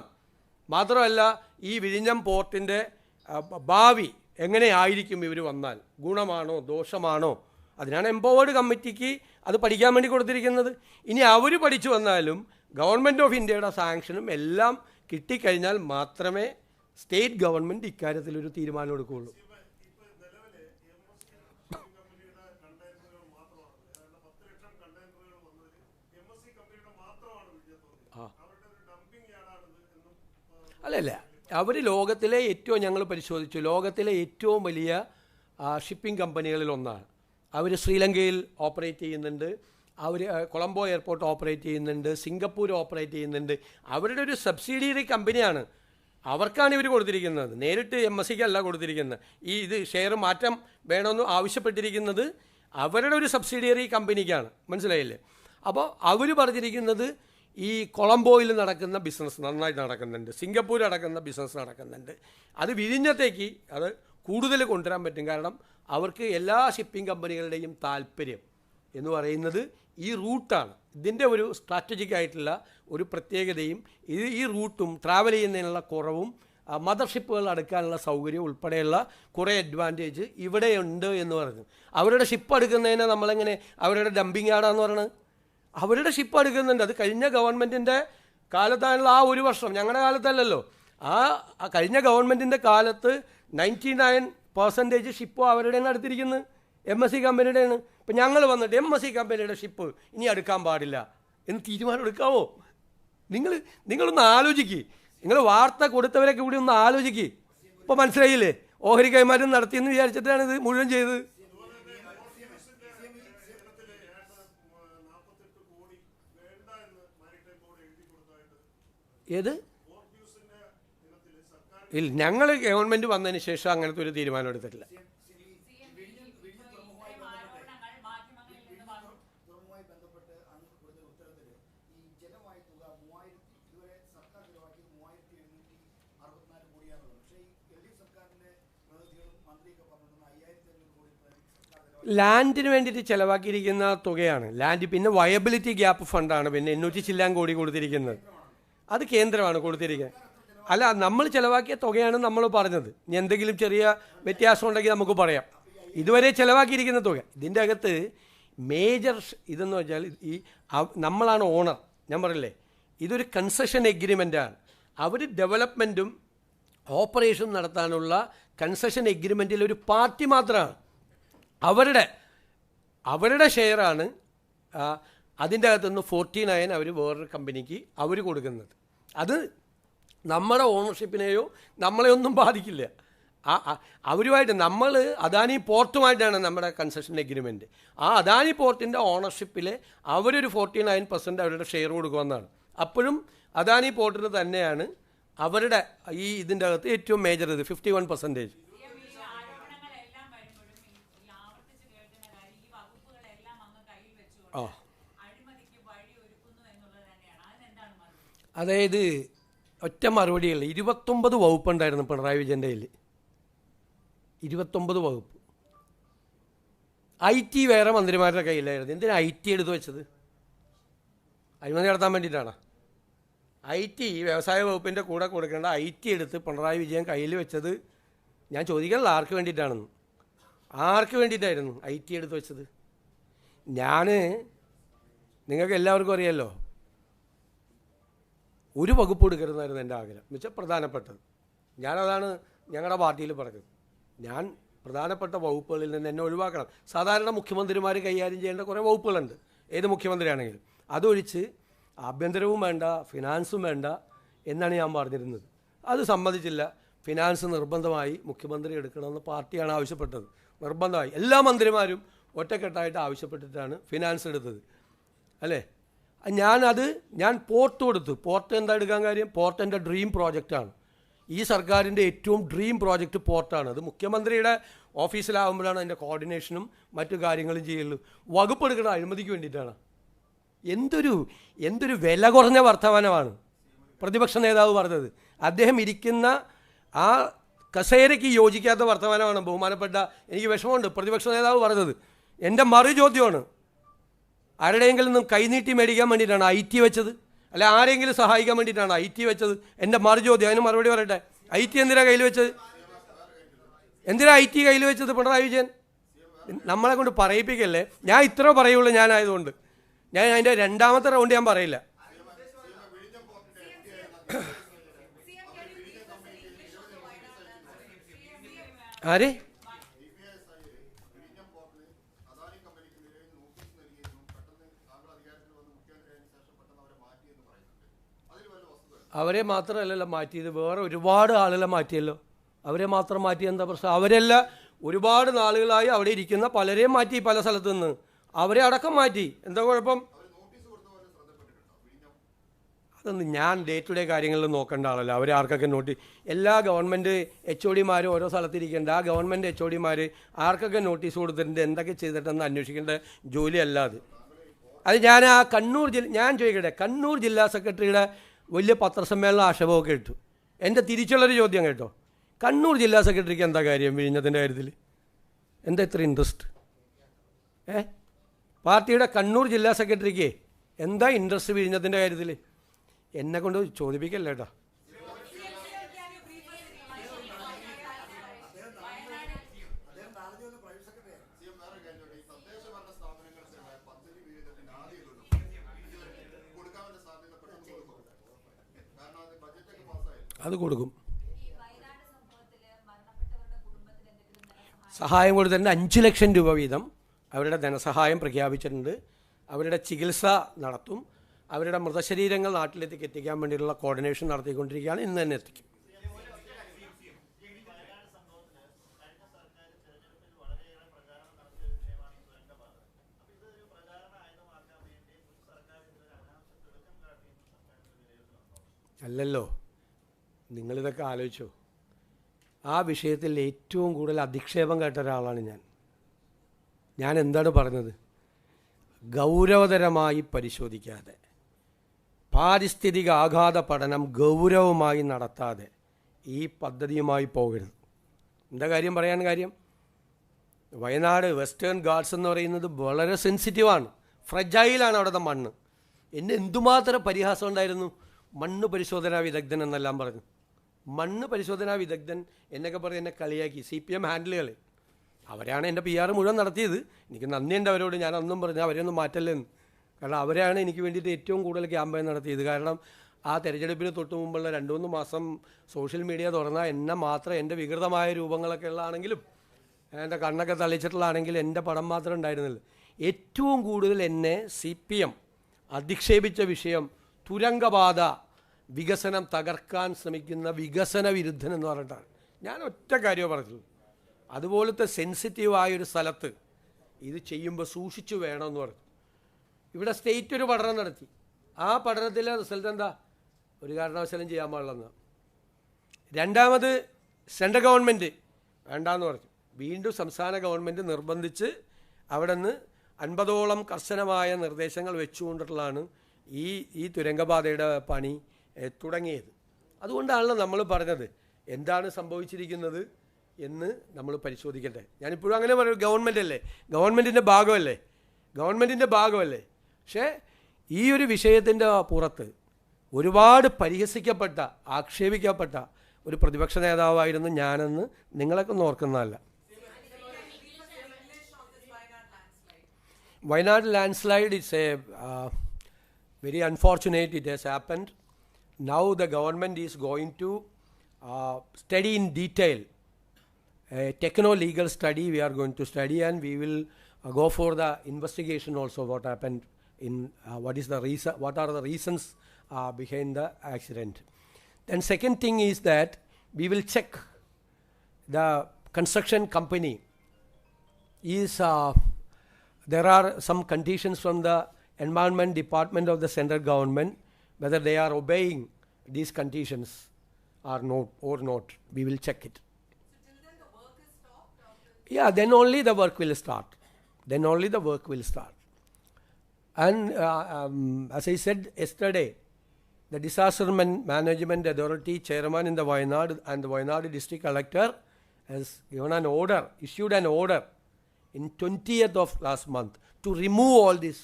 മാത്രമല്ല, ഈ വിഴിഞ്ഞം പോർട്ടിൻ്റെ ഭാവി എങ്ങനെയായിരിക്കും ഇവർ വന്നാൽ, ഗുണമാണോ ദോഷമാണോ, അതിനാണ് എംപവേർഡ് കമ്മിറ്റിക്ക് അത് പഠിക്കാൻ വേണ്ടി കൊടുത്തിരിക്കുന്നത്. ഇനി അവർ പഠിച്ചു വന്നാലും ഗവൺമെൻറ് ഓഫ് ഇന്ത്യയുടെ സാങ്ഷനും എല്ലാം കിട്ടിക്കഴിഞ്ഞാൽ മാത്രമേ സ്റ്റേറ്റ് ഗവൺമെൻറ് ഇക്കാര്യത്തിലൊരു തീരുമാനം എടുക്കുകയുള്ളൂ. അല്ലല്ല, അവർ ലോകത്തിലെ ഏറ്റവും, ഞങ്ങൾ പരിശോധിച്ചു, ലോകത്തിലെ ഏറ്റവും വലിയ ഷിപ്പിംഗ് കമ്പനികളിലൊന്നാണ്. അവർ ശ്രീലങ്കയിൽ ഓപ്പറേറ്റ് ചെയ്യുന്നുണ്ട്, അവർ കൊളംബോ എയർപോർട്ട് ഓപ്പറേറ്റ് ചെയ്യുന്നുണ്ട്, സിംഗപ്പൂർ ഓപ്പറേറ്റ് ചെയ്യുന്നുണ്ട്. അവരുടെ ഒരു സബ്സിഡിയറി കമ്പനിയാണ്. അവർക്കാണ് ഇവർ കൊടുത്തിരിക്കുന്നത്, നേരിട്ട് MScക്ക് അല്ല കൊടുത്തിരിക്കുന്നത്. ഇത് ഷെയർ മാറ്റം വേണമെന്ന് ആവശ്യപ്പെട്ടിരിക്കുന്നത് അവരുടെ ഒരു സബ്സിഡിയറി കമ്പനിക്കാണ്. മനസ്സിലായില്ലേ? അപ്പോൾ അവർ പറഞ്ഞിരിക്കുന്നത് ഈ കൊളംബോയിൽ നടക്കുന്ന ബിസിനസ് നന്നായിട്ട് നടക്കുന്നുണ്ട്, സിംഗപ്പൂർ നടക്കുന്ന ബിസിനസ് നടക്കുന്നുണ്ട്. അത് വിഴിഞ്ഞത്തേക്ക് അത് കൂടുതൽ കൊണ്ടുവരാൻ പറ്റും. കാരണം അവർക്ക് എല്ലാ ഷിപ്പിംഗ് കമ്പനികളുടെയും താല്പര്യം എന്ന് പറയുന്നത് ഈ റൂട്ടാണ്. ഇതിൻ്റെ ഒരു സ്ട്രാറ്റജിക് ആയിട്ടുള്ള ഒരു പ്രത്യേകതയും ഈ റൂട്ടും ട്രാവൽ ചെയ്യുന്നതിനുള്ള കുറവും മദർഷിപ്പുകൾ അടുക്കാനുള്ള സൗകര്യം ഉൾപ്പെടെയുള്ള കുറേ അഡ്വാൻറ്റേജ് ഇവിടെയുണ്ട് എന്ന് പറഞ്ഞു. അവരുടെ ഷിപ്പ് അടുക്കുന്നതിനെ നമ്മളെങ്ങനെ അവരുടെ ഡംപിങ് യാർഡാന്ന് പറയുന്നത്? അവരുടെ ഷിപ്പ് അടുക്കുന്നുണ്ട്. അത് കഴിഞ്ഞ ഗവൺമെൻറ്റിൻ്റെ കാലത്താണല്ലോ. ആ ഒരു വർഷം, ഞങ്ങളുടെ കാലത്തല്ലല്ലോ, ആ കഴിഞ്ഞ ഗവൺമെൻറ്റിൻ്റെ കാലത്ത് 99% ഷിപ്പും അവരുടെയാണ് അടുത്തിരിക്കുന്നത്, MSc കമ്പനിയുടെയാണ്. ഇപ്പം ഞങ്ങൾ വന്നിട്ട് MSc കമ്പനിയുടെ ഷിപ്പ് ഇനി അടുക്കാൻ പാടില്ല എന്ന് തീരുമാനം എടുക്കാമോ? നിങ്ങളൊന്ന് ആലോചിക്കുക. നിങ്ങൾ വാർത്ത കൊടുത്തവരൊക്കെ കൂടി ഒന്ന് ആലോചിക്കുക. ഇപ്പോൾ മനസ്സിലായില്ലേ ഓഹരി കൈമാറ്റം നടത്തിയെന്ന് വിചാരിച്ചിട്ടാണ് ഇത് മുഴുവൻ ചെയ്തത്. ഏത് ഇല്ല, ഞങ്ങൾ ഗവൺമെൻറ് വന്നതിന് ശേഷം അങ്ങനത്തെ ഒരു തീരുമാനം എടുത്തിട്ടില്ല. ലാൻഡിന് വേണ്ടിയിട്ട് ചിലവാക്കിയിരിക്കുന്ന തുകയാണ് ലാൻഡ്. പിന്നെ വയബിലിറ്റി ഗ്യാപ്പ് ഫണ്ടാണ് പിന്നെ 800 ചില്ലാൻ കോടി കൊടുത്തിരിക്കുന്നത്. അത് കേന്ദ്രമാണ് കൊടുത്തിരിക്കുന്നത്. അല്ല, നമ്മൾ ചിലവാക്കിയ തുകയാണ് നമ്മൾ പറഞ്ഞത്. ഇനി എന്തെങ്കിലും ചെറിയ വ്യത്യാസം ഉണ്ടെങ്കിൽ നമുക്ക് പറയാം. ഇതുവരെ ചിലവാക്കിയിരിക്കുന്ന തുക. ഇതിൻ്റെ അകത്ത് മേജർ ഇതെന്ന് വെച്ചാൽ ഈ നമ്മളാണ് ഓണർ. ഞാൻ പറയില്ലേ, ഇതൊരു കൺസെഷൻ എഗ്രിമെൻ്റാണ്. അവർ ഡെവലപ്മെൻറ്റും ഓപ്പറേഷനും നടത്താനുള്ള കൺസെഷൻ എഗ്രിമെൻറ്റിൽ ഒരു പാർട്ടി മാത്രമാണ്. അവരുടെ ഷെയറാണ്. അതിൻ്റെ അകത്തുനിന്ന് 49 അവർ വേറൊരു കമ്പനിക്ക് അവർ കൊടുക്കുന്നത്. അത് നമ്മുടെ ഓണർഷിപ്പിനെയോ നമ്മളെയൊന്നും ബാധിക്കില്ല. അവരുമായിട്ട് നമ്മൾ അദാനി പോർട്ടുമായിട്ടാണ് നമ്മുടെ കൺസെഷൻ എഗ്രിമെൻറ്റ്. ആ അദാനി പോർട്ടിൻ്റെ ഓണർഷിപ്പിൽ അവരൊരു 49% അവരുടെ ഷെയർ കൊടുക്കുമെന്നാണ്. അപ്പോഴും അദാനി പോർട്ടിന് തന്നെയാണ് അവരുടെ ഇതിൻ്റെ അകത്ത് ഏറ്റവും മേജർ ഇത് 51%. ആ, അതായത് ഒറ്റ മറുപടിയല്ല, 29 വകുപ്പുണ്ടായിരുന്നു പിണറായി വിജയൻ്റെ കയ്യിൽ. 29 വകുപ്പ്. IT വേറെ മന്ത്രിമാരുടെ കയ്യിലായിരുന്നു. എന്തിനാണ് IT എടുത്തു വെച്ചത്? അഴിമതി നടത്താൻ വേണ്ടിയിട്ടാണ്. IT വ്യവസായ വകുപ്പിൻ്റെ കൂടെ കൊടുക്കേണ്ട IT എടുത്ത് പിണറായി വിജയൻ കയ്യിൽ വെച്ചത് ഞാൻ ചോദിക്കാനുള്ള ആർക്ക് വേണ്ടിയിട്ടാണെന്ന്. ആർക്ക് വേണ്ടിയിട്ടായിരുന്നു IT എടുത്ത് വെച്ചത്? നിങ്ങൾക്ക് എല്ലാവർക്കും അറിയാമല്ലോ, ഒരു വകുപ്പ് എടുക്കരുതെന്നായിരുന്നു എൻ്റെ ആഗ്രഹം. എന്നുവെച്ചാൽ പ്രധാനപ്പെട്ടത്. ഞാനതാണ് ഞങ്ങളുടെ പാർട്ടിയിൽ പറഞ്ഞത്. ഞാൻ പ്രധാനപ്പെട്ട വകുപ്പുകളിൽ നിന്ന് എന്നെ ഒഴിവാക്കണം. സാധാരണ മുഖ്യമന്ത്രിമാർ കൈകാര്യം ചെയ്യേണ്ട കുറേ വകുപ്പുകളുണ്ട്, ഏത് മുഖ്യമന്ത്രിയാണെങ്കിലും. അതൊഴിച്ച് ആഭ്യന്തരവും വേണ്ട, ഫിനാൻസും വേണ്ട എന്നാണ് ഞാൻ പറഞ്ഞിരുന്നത്. അത് സമ്മതിച്ചില്ല. ഫിനാൻസ് നിർബന്ധമായി മുഖ്യമന്ത്രി എടുക്കണമെന്ന് പാർട്ടിയാണ് ആവശ്യപ്പെട്ടത്. നിർബന്ധമായി എല്ലാ മന്ത്രിമാരും ഒറ്റക്കെട്ടായിട്ട് ആവശ്യപ്പെട്ടിട്ടാണ് ഫിനാൻസ് എടുത്തത്, അല്ലേ? ഞാൻ പോർട്ട് കൊടുത്തു. പോർട്ട് എന്താ എടുക്കാൻ കാര്യം? പോർട്ട് എൻ്റെ ഡ്രീം പ്രോജക്റ്റാണ്. ഈ സർക്കാരിൻ്റെ ഏറ്റവും ഡ്രീം പ്രോജക്റ്റ് പോർട്ടാണ്. അത് മുഖ്യമന്ത്രിയുടെ ഓഫീസിലാകുമ്പോഴാണ് അതിൻ്റെ കോർഡിനേഷനും മറ്റു കാര്യങ്ങളും ചെയ്യുള്ളൂ. വകുപ്പ് എടുക്കുന്ന അഴിമതിക്ക് വേണ്ടിയിട്ടാണ്. എന്തൊരു വില കുറഞ്ഞ വർത്തമാനമാണ് പ്രതിപക്ഷ നേതാവ് പറഞ്ഞത്. അദ്ദേഹം ഇരിക്കുന്ന ആ കസേരയ്ക്ക് യോജിക്കാത്ത വർത്തമാനമാണ് ബഹുമാനപ്പെട്ട, എനിക്ക് വിഷമമുണ്ട്, പ്രതിപക്ഷ നേതാവ് പറഞ്ഞത്. എൻ്റെ മറു ചോദ്യമാണ്, ആരുടെയെങ്കിലും നിന്നും കൈനീട്ടി മേടിക്കാൻ വേണ്ടിയിട്ടാണ് IT വെച്ചത്? അല്ല ആരെങ്കിലും സഹായിക്കാൻ വേണ്ടിയിട്ടാണ് IT വെച്ചത്? എൻ്റെ മറു ചോദ്യം. അതിന് മറുപടി പറയട്ടെ. IT എന്തിനാണ് കയ്യിൽ വെച്ചത്? എന്തിനാണ് IT കയ്യിൽ വെച്ചത് പിണറായി വിജയൻ? നമ്മളെ കൊണ്ട് പറയിപ്പിക്കല്ലേ. ഞാൻ ഇത്ര പറയുള്ളൂ. ഞാനായതുകൊണ്ട് ഞാൻ അതിൻ്റെ രണ്ടാമത്തെ റൗണ്ട് ഞാൻ പറയില്ല. ആര്? അവരെ മാത്രമല്ലല്ലോ മാറ്റിയത്, വേറെ ഒരുപാട് ആളുകളെ മാറ്റിയല്ലോ. അവരെ മാത്രം മാറ്റിയ എന്താ പ്രശ്നം? അവരെല്ലാം ഒരുപാട് നാളുകളായി അവിടെ ഇരിക്കുന്ന പലരെയും മാറ്റി, പല സ്ഥലത്തു നിന്ന് അവരെ അടക്കം മാറ്റി. എന്താ കുഴപ്പം? അതൊന്നും ഞാൻ ഡേ ടു ഡേ കാര്യങ്ങളിൽ നോക്കേണ്ട ആളല്ല. അവരെ ആർക്കൊക്കെ എല്ലാ ഗവൺമെൻറ് HODമാരും ഓരോ സ്ഥലത്തിരിക്കേണ്ട ആ ഗവൺമെൻറ് HODമാർ ആർക്കൊക്കെ നോട്ടീസ് കൊടുത്തിട്ടുണ്ട്, എന്തൊക്കെ ചെയ്തിട്ടെന്ന് അന്വേഷിക്കേണ്ട ജോലിയല്ലാതെ. അത് ഞാൻ ചോദിക്കട്ടെ, കണ്ണൂർ ജില്ലാ സെക്രട്ടറിയുടെ വലിയ പത്രസമ്മേളനം ആക്ഷേപമൊക്കെ ഇട്ടു. എൻ്റെ തിരിച്ചുള്ളൊരു ചോദ്യം കേട്ടോ, കണ്ണൂർ ജില്ലാ സെക്രട്ടറിക്ക് എന്താ കാര്യം വിഴിഞ്ഞത്തിൻ്റെ കാര്യത്തിൽ? എന്താ ഇത്ര ഇൻട്രസ്റ്റ്? പാർട്ടിയുടെ കണ്ണൂർ ജില്ലാ സെക്രട്ടറിക്ക് എന്താ ഇൻട്രസ്റ്റ് വിഴിഞ്ഞത്തിൻ്റെ കാര്യത്തിൽ? എന്നെ കൊണ്ട് ചോദിപ്പിക്കല്ലേ കേട്ടോ. അത് കൊടുക്കും. സഹായം കൊടുത്തിട്ടുണ്ട്. 5 ലക്ഷം രൂപ വീതം അവരുടെ ധനസഹായം പ്രഖ്യാപിച്ചിട്ടുണ്ട്. അവരുടെ ചികിത്സ നടത്തും. അവരുടെ മൃതശരീരങ്ങൾ നാട്ടിലേക്ക് എത്തിക്കാൻ വേണ്ടിയിട്ടുള്ള കോർഡിനേഷൻ നടത്തിക്കൊണ്ടിരിക്കുകയാണ്. ഇന്ന് തന്നെ എത്തിക്കും. അല്ലല്ലോ, നിങ്ങളിതൊക്കെ ആലോചിച്ചോ? ആ വിഷയത്തിൽ ഏറ്റവും കൂടുതൽ അധിക്ഷേപം കേട്ട ഒരാളാണ് ഞാൻ എന്താണ് പറഞ്ഞത്? ഗൗരവതരമായി പരിശോധിക്കാതെ, പാരിസ്ഥിതിക ആഘാത പഠനം ഗൗരവമായി നടത്താതെ ഈ പദ്ധതിയുമായി പോകരുത്. എന്താ കാര്യം പറയാൻ കാര്യം? വയനാട് വെസ്റ്റേൺ ഗാർഡ്സ് എന്ന് പറയുന്നത് വളരെ സെൻസിറ്റീവാണ്, ഫ്രജൈലാണ് അവിടുത്തെ മണ്ണ്. എന്നെ എന്തുമാത്രം പരിഹാസം ഉണ്ടായിരുന്നു. മണ്ണ് പരിശോധനാ വിദഗ്ധൻ എന്നെല്ലാം പറഞ്ഞു. മണ്ണ് പരിശോധനാ വിദഗ്ധൻ എന്നൊക്കെ പറഞ്ഞ് എന്നെ കളിയാക്കി. CPM ഹാൻഡിലുകൾ അവരാണ് എൻ്റെ PR മുഴുവൻ നടത്തിയത്. എനിക്ക് നന്ദിയുണ്ട് അവരോട്. ഞാനൊന്നും പറഞ്ഞു അവരെയൊന്നും മാറ്റല്ലെന്ന്. കാരണം അവരാണ് എനിക്ക് വേണ്ടിയിട്ട് ഏറ്റവും കൂടുതൽ ക്യാമ്പയിൻ നടത്തിയത്. കാരണം ആ തെരഞ്ഞെടുപ്പിന് തൊട്ട് മുമ്പുള്ള 2-3 മാസം സോഷ്യൽ മീഡിയ തുറന്നാൽ എന്നെ മാത്രം, എൻ്റെ വികൃതമായ രൂപങ്ങളൊക്കെ ഉള്ളതാണെങ്കിലും എൻ്റെ കണ്ണൊക്കെ തളിച്ചിട്ടുള്ളതാണെങ്കിൽ എൻ്റെ പടം മാത്രം ഉണ്ടായിരുന്നില്ല. ഏറ്റവും കൂടുതൽ എന്നെ CPM അധിക്ഷേപിച്ച വിഷയം തുരങ്കപാത വികസനം തകർക്കാൻ ശ്രമിക്കുന്ന വികസന വിരുദ്ധൻ എന്ന് പറഞ്ഞിട്ടാണ്. ഞാൻ ഒറ്റ കാര്യമേ പറഞ്ഞു, അതുപോലത്തെ സെൻസിറ്റീവായൊരു സ്ഥലത്ത് ഇത് ചെയ്യുമ്പോൾ സൂക്ഷിച്ചു വേണമെന്ന് പറഞ്ഞു. ഇവിടെ സ്റ്റേറ്റ് ഒരു പഠനം നടത്തി. ആ പഠനത്തിലെ റിസൾട്ട് എന്താ? ഒരു കാരണവശാലും ചെയ്യാൻ പാടില്ലെന്ന്. രണ്ടാമത് സെൻട്രൽ ഗവൺമെൻറ് വേണ്ടാന്ന് പറഞ്ഞു. വീണ്ടും സംസ്ഥാന ഗവൺമെൻറ് നിർബന്ധിച്ച് അവിടെ നിന്ന് 50ഓളം കർശനമായ നിർദ്ദേശങ്ങൾ വെച്ചുകൊണ്ടിട്ടുള്ളതാണ് ഈ തുരങ്കപാതയുടെ പണി തുടങ്ങിയത്. അതുകൊണ്ടാണല്ലോ നമ്മൾ പറഞ്ഞത് എന്താണ് സംഭവിച്ചിരിക്കുന്നത് എന്ന് നമ്മൾ പരിശോധിക്കട്ടെ. ഞാനിപ്പോഴും അങ്ങനെ പറയും, ഗവൺമെൻറ്റിൻ്റെ ഭാഗമല്ലേ. പക്ഷേ ഈ ഒരു വിഷയത്തിൻ്റെ പുറത്ത് ഒരുപാട് പരിഹസിക്കപ്പെട്ട, ആക്ഷേപിക്കപ്പെട്ട ഒരു പ്രതിപക്ഷ നേതാവായിരുന്നു ഞാനെന്ന് നിങ്ങളൊക്കെ ഓർക്കുന്നതല്ല. Wayanad landslide is very unfortunate. It has happened. Now the government is going to study in detail. A techno-legal study we are going to study, and we will go for the investigation also what happened in what are the reasons behind the accident. Then second thing is that we will check the construction company is there are some conditions from the Environment Department of the central government, whether they are obeying these conditions or not. We will check it. So till then the work is stopped? Yeah, then only the work will start. And as I said yesterday, the Disaster Management Authority chairman in the Wayanad and the Wayanad district collector has issued an order in 20th of last month to remove all this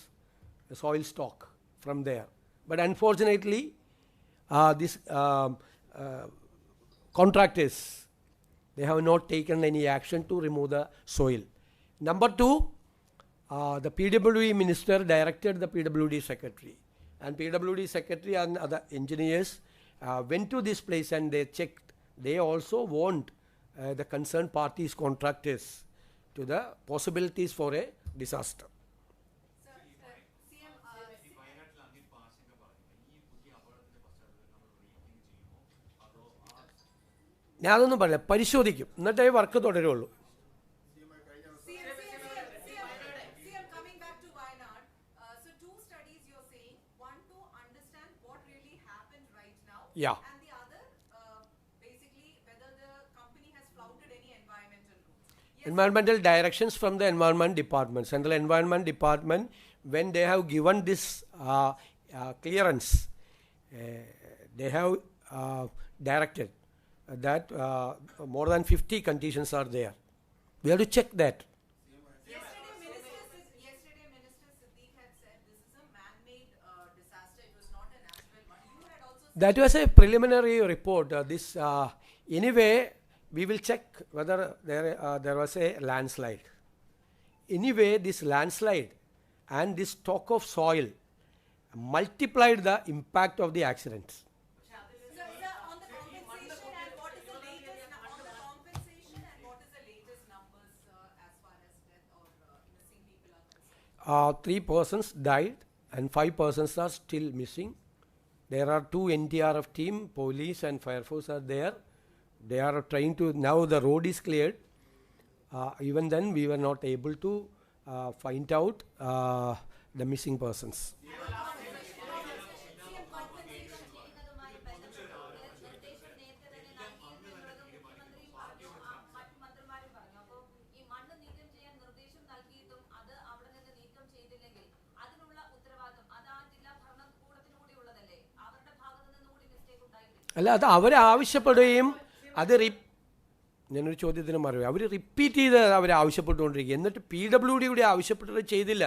soil stock from there. But unfortunately, these contractors, they have not taken any action to remove the soil. Number two, the PWD minister directed the PWD secretary. And PWD secretary and other engineers went to this place and they checked. They also warned the concerned parties, contractors, to the possibilities for a disaster. ഞാനൊന്നും പറയില്ല, പരിശോധിക്കും, എന്നിട്ടേ work തുടരുള്ളൂ. Coming back to Wayanad, so two studies you're saying, one to understand what really happened right now, Yeah. and the other, basically whether the company has flouted any environmental rules. Yes. Environmental directions from the Environment Department, Central Environment Department, when they have given this clearance, they have directed that more than 50 conditions are there. We have to check that. Yesterday Minister Siddique had said this is a man-made disaster. It was not a natural one. You had also said That was a preliminary report. Anyway, we will check whether there was a landslide. Anyway, this landslide and this stock of soil multiplied the impact of the accidents. Sir, on the compensation and what is the latest numbers as far as death or missing people are concerned? 3 persons died and 5 persons are still missing. There are 2 NDRF team, police and fire force are there. They are trying to, now the road is cleared. Even then we were not able to find out the missing persons. അല്ല, അത് അവരാവശ്യപ്പെടുകയും അത് ഞാനൊരു ചോദ്യത്തിന് മറുപടി, അവർ repeat ചെയ്ത് അവരാവശ്യപ്പെട്ടുകൊണ്ടിരിക്കുക. എന്നിട്ട് PWD കൂടി ആവശ്യപ്പെട്ടിട്ട് ചെയ്തില്ല.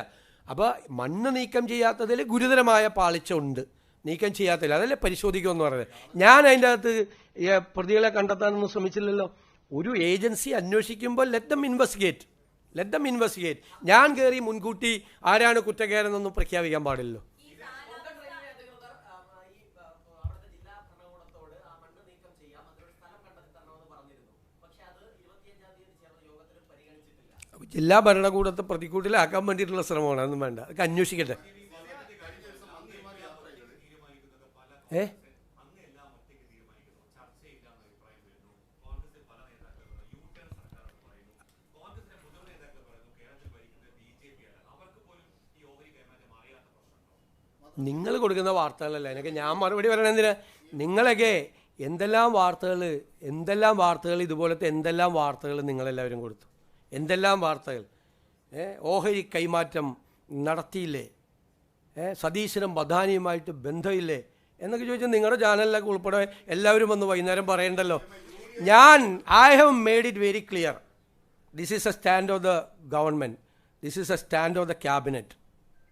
അപ്പോൾ മണ്ണ് നീക്കം ചെയ്യാത്തതിൽ ഗുരുതരമായ പാളിച്ച ഉണ്ട്, നീക്കം ചെയ്യാത്തതിൽ. അതല്ലേ പരിശോധിക്കുമെന്ന് പറയുന്നത്. ഞാൻ അതിൻ്റെ അകത്ത് പ്രതികളെ കണ്ടെത്താനൊന്നും ശ്രമിച്ചില്ലല്ലോ. ഒരു ഏജൻസി അന്വേഷിക്കുമ്പോൾ ലെറ്റ് ദം ഇൻവെസ്റ്റിഗേറ്റ്. ഞാൻ കയറി മുൻകൂട്ടി ആരാണ് കുറ്റക്കാരെന്നൊന്നും പ്രഖ്യാപിക്കാൻ പാടില്ലല്ലോ. ജില്ലാ ഭരണകൂടത്തെ പ്രതിക്കൂട്ടിലാക്കാൻ വേണ്ടിയിട്ടുള്ള ശ്രമമാണ്, അതൊന്നും വേണ്ട, അതൊക്കെ അന്വേഷിക്കട്ടെ. നിങ്ങൾ കൊടുക്കുന്ന വാർത്തകളല്ല എനിക്ക് ഞാൻ മറുപടി പറയണത് എന്തിനാ? നിങ്ങളൊക്കെ എന്തെല്ലാം വാർത്തകൾ ഇതുപോലത്തെ എന്തെല്ലാം വാർത്തകൾ നിങ്ങളെല്ലാവരും കൊടുത്തു, എന്തെല്ലാം വാർത്തകൾ. ഓഹരി കൈമാറ്റം നടത്തിയില്ലേ, സതീശനും ബദാനിയുമായിട്ട് ബന്ധമില്ലേ എന്നൊക്കെ ചോദിച്ചാൽ നിങ്ങളുടെ ചാനലിലൊക്കെ ഉൾപ്പെടെ എല്ലാവരും വന്ന് വൈകുന്നേരം പറയണ്ടല്ലോ. I have made it very clear. This is a stand of the government. This is a stand of the cabinet.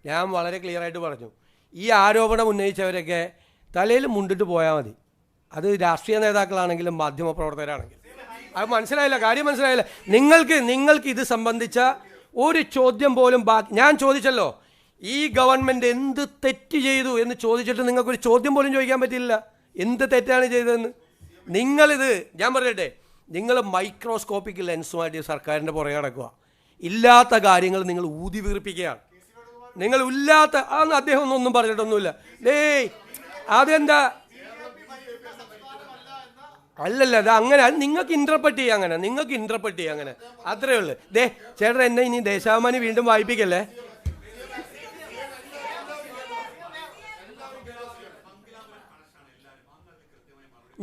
ഞാൻ വളരെ ക്ലിയർ ആയിട്ട് പറഞ്ഞു. ഈ ആരോപണം ഉന്നയിച്ചവരൊക്കെ തലയിൽ മുണ്ടിട്ട് പോയാൽ മതി. അത് രാഷ്ട്രീയ നേതാക്കളാണെങ്കിലും മാധ്യമപ്രവർത്തകരാണെങ്കിലും. അത് മനസ്സിലായില്ല, കാര്യം മനസ്സിലായില്ല. നിങ്ങൾക്ക് ഇത് സംബന്ധിച്ച ഒരു ചോദ്യം പോലും ഞാൻ ചോദിച്ചല്ലോ, ഈ ഗവൺമെൻറ് എന്ത് തെറ്റ് ചെയ്തു എന്ന് ചോദിച്ചിട്ട് നിങ്ങൾക്കൊരു ചോദ്യം പോലും ചോദിക്കാൻ പറ്റില്ല. എന്ത് തെറ്റാണ് ചെയ്തതെന്ന് നിങ്ങളിത് ഞാൻ പറയട്ടെ, നിങ്ങൾ മൈക്രോസ്കോപ്പിക് ലെൻസുമായിട്ട് സർക്കാരിൻ്റെ പുറകെ നടക്കുക. ഇല്ലാത്ത കാര്യങ്ങൾ നിങ്ങൾ ഊതി വീർപ്പിക്കുകയാണ്. നിങ്ങൾ ഇല്ലാത്ത അദ്ദേഹം ഒന്നും പറഞ്ഞിട്ടൊന്നുമില്ല. അതെന്താ അല്ലല്ല, അത് അങ്ങനെ നിങ്ങൾക്ക് ഇൻ്റർപ്രറ്റ് ചെയ്യാം അങ്ങനെ അത്രയേ ഉള്ളൂ. ചേട്ടൻ എന്നെ ഇനി ദേശാഭിമാനി വീണ്ടും വായിപ്പിക്കല്ലേ.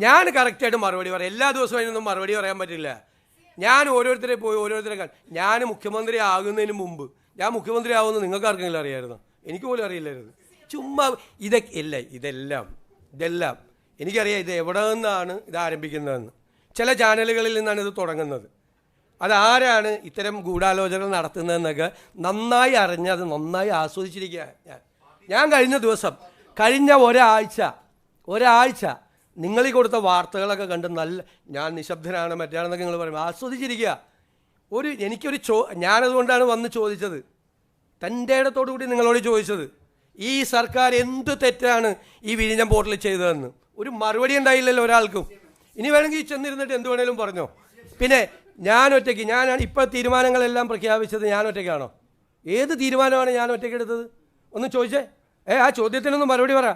ഞാൻ കറക്റ്റായിട്ട് മറുപടി പറയാം. എല്ലാ ദിവസവും അതിനൊന്നും മറുപടി പറയാൻ പറ്റില്ല. ഞാൻ ഓരോരുത്തരെ ഞാൻ മുഖ്യമന്ത്രി ആകുന്നതിന് മുമ്പ് ഞാൻ മുഖ്യമന്ത്രി ആവുമെന്ന് നിങ്ങൾക്ക് ആർക്കെങ്കിലും അറിയാമായിരുന്നു? എനിക്ക് പോലും അറിയില്ലായിരുന്നു. ചുമ്മാ ഇതെല്ലാം എനിക്കറിയാം ഇത് എവിടെ നിന്നാണ് ഇത് ആരംഭിക്കുന്നതെന്ന്. ചില ചാനലുകളിൽ നിന്നാണ് ഇത് തുടങ്ങുന്നത്. അതാരാണ് ഇത്തരം ഗൂഢാലോചന നടത്തുന്നതെന്നൊക്കെ നന്നായി അറിഞ്ഞ് അത് നന്നായി ആസ്വദിച്ചിരിക്കുക. ഞാൻ കഴിഞ്ഞ ഒരാഴ്ച നിങ്ങൾ ഈ കൊടുത്ത വാർത്തകളൊക്കെ കണ്ട് ഞാൻ നിശബ്ദനാണ് മറ്റാണെന്നൊക്കെ നിങ്ങൾ പറയും, ആസ്വദിച്ചിരിക്കുക. ഞാനതുകൊണ്ടാണ് വന്ന് ചോദിച്ചത്, തൻ്റെ ഇടത്തോടു കൂടി നിങ്ങളോട് ചോദിച്ചത്, ഈ സർക്കാർ എന്ത് തെറ്റാണ് ഈ വിഴിഞ്ഞം പോർട്ടിൽ ചെയ്തതെന്ന്. ഒരു മറുപടി ഉണ്ടായില്ലല്ലോ ഒരാൾക്കും. ഇനി വേണമെങ്കിൽ ചെന്നിരുന്നിട്ട് എന്ത് വേണേലും പറഞ്ഞോ. പിന്നെ ഞാനാണ് ഇപ്പോൾ തീരുമാനങ്ങളെല്ലാം പ്രഖ്യാപിച്ചത് ഞാൻ ഒറ്റയ്ക്കാണോ? ഏത് തീരുമാനമാണ് ഞാൻ ഒറ്റയ്ക്ക് എടുത്തത്? ഒന്ന് ചോദിച്ചേ. ആ ചോദ്യത്തിനൊന്ന് മറുപടി പറ.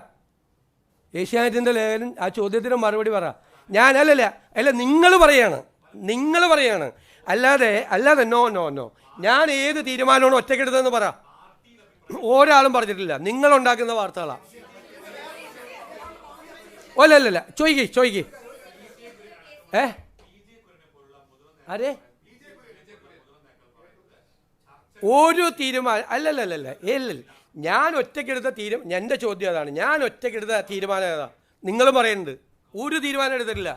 ഏഷ്യാനെറ്റിൻ്റെ ലേഖനം ആ ചോദ്യത്തിന് മറുപടി പറ. അല്ല നിങ്ങൾ പറയാണ് അല്ലാതെ നോ ഞാൻ ഏത് തീരുമാനമാണ് ഒറ്റയ്ക്കെടുത്തതെന്ന് പറ. ഒരാളും പറഞ്ഞിട്ടില്ല. നിങ്ങളുണ്ടാക്കുന്ന വാർത്തകളാണ്. അല്ലല്ല ചോദിക്ക്. അരെ ഒരു തീരുമാനം അല്ലല്ല ഞാൻ ഒറ്റയ്ക്കെടുത്ത എൻ്റെ ചോദ്യം അതാണ്. ഞാൻ ഒറ്റയ്ക്കെടുത്ത തീരുമാനം ഏതാ? നിങ്ങൾ പറയുന്നുണ്ട് ഒരു തീരുമാനം എടുത്തിട്ടില്ല.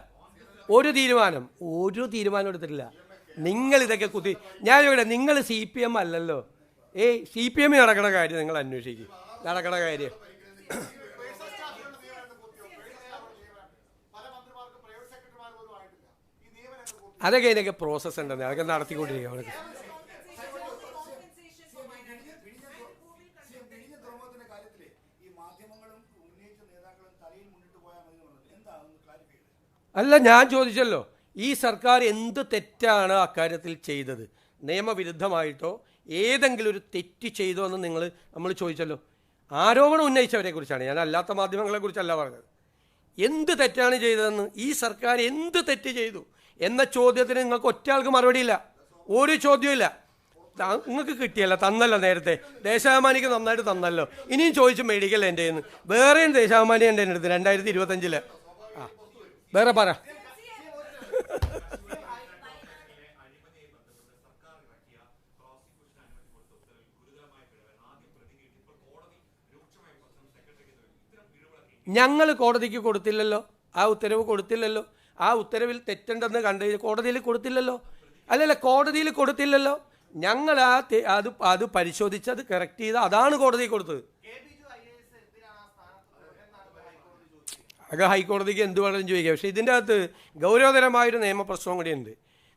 ഒരു തീരുമാനം എടുത്തിട്ടില്ല. നിങ്ങൾ ഇതൊക്കെ ഞാൻ ഇവിടെ നിങ്ങൾ CPM അല്ലല്ലോ. CPM നടക്കണ കാര്യം നിങ്ങൾ അന്വേഷിക്കും. നടക്കണ കാര്യം അതൊക്കെ ഇതിനൊക്കെ പ്രോസസ്സ് ഉണ്ടെന്ന് അതൊക്കെ നടത്തിക്കൊണ്ടിരിക്കുക. അവർക്ക് അല്ല, ഞാൻ ചോദിച്ചല്ലോ, ഈ സർക്കാർ എന്ത് തെറ്റാണ് അക്കാര്യത്തിൽ ചെയ്തത്? നിയമവിരുദ്ധമായിട്ടോ ഏതെങ്കിലും ഒരു തെറ്റ് ചെയ്തോ എന്ന് നമ്മൾ ചോദിച്ചല്ലോ. ആരോപണം ഉന്നയിച്ചവരെ കുറിച്ചാണ്, ഞാൻ അല്ലാത്ത മാധ്യമങ്ങളെ കുറിച്ചല്ല പറഞ്ഞത്. എന്ത് തെറ്റാണ് ചെയ്തതെന്ന്, ഈ സർക്കാർ എന്ത് തെറ്റ് ചെയ്തു എന്ന ചോദ്യത്തിന് നിങ്ങൾക്ക് ഒറ്റയാൾക്ക് മറുപടിയില്ല. ഒരു ചോദ്യമില്ല. നിങ്ങൾക്ക് കിട്ടിയല്ല, തന്നല്ലോ നേരത്തെ. ദേശാഭിമാനിക്ക് നന്നായിട്ട് തന്നല്ലോ. ഇനിയും ചോദിച്ചു മേടിക്കല്ല എൻ്റെ കയ്യിൽ നിന്ന്. വേറെയും ദേശാഭിമാനി എൻ്റെ അടുത്ത് 2025 വേറെ പറ. ഞങ്ങൾ കോടതിക്ക് കൊടുത്തില്ലല്ലോ, ആ ഉത്തരവ് കൊടുത്തില്ലല്ലോ. ആ ഉത്തരവിൽ തെറ്റുണ്ടെന്ന് കോടതിയിൽ കൊടുത്തില്ലല്ലോ. കോടതിയിൽ കൊടുത്തില്ലല്ലോ. ഞങ്ങൾ അത് പരിശോധിച്ച് അത് കറക്റ്റ് ചെയ്ത് അതാണ് കോടതിയിൽ കൊടുത്തത്. അത് ഹൈക്കോടതിക്ക് എന്ത് വേണമെങ്കിലും ചോദിക്കാം. പക്ഷേ ഇതിൻ്റെ അകത്ത് ഗൗരവതരമായൊരു നിയമപ്രശ്നം കൂടിയുണ്ട്.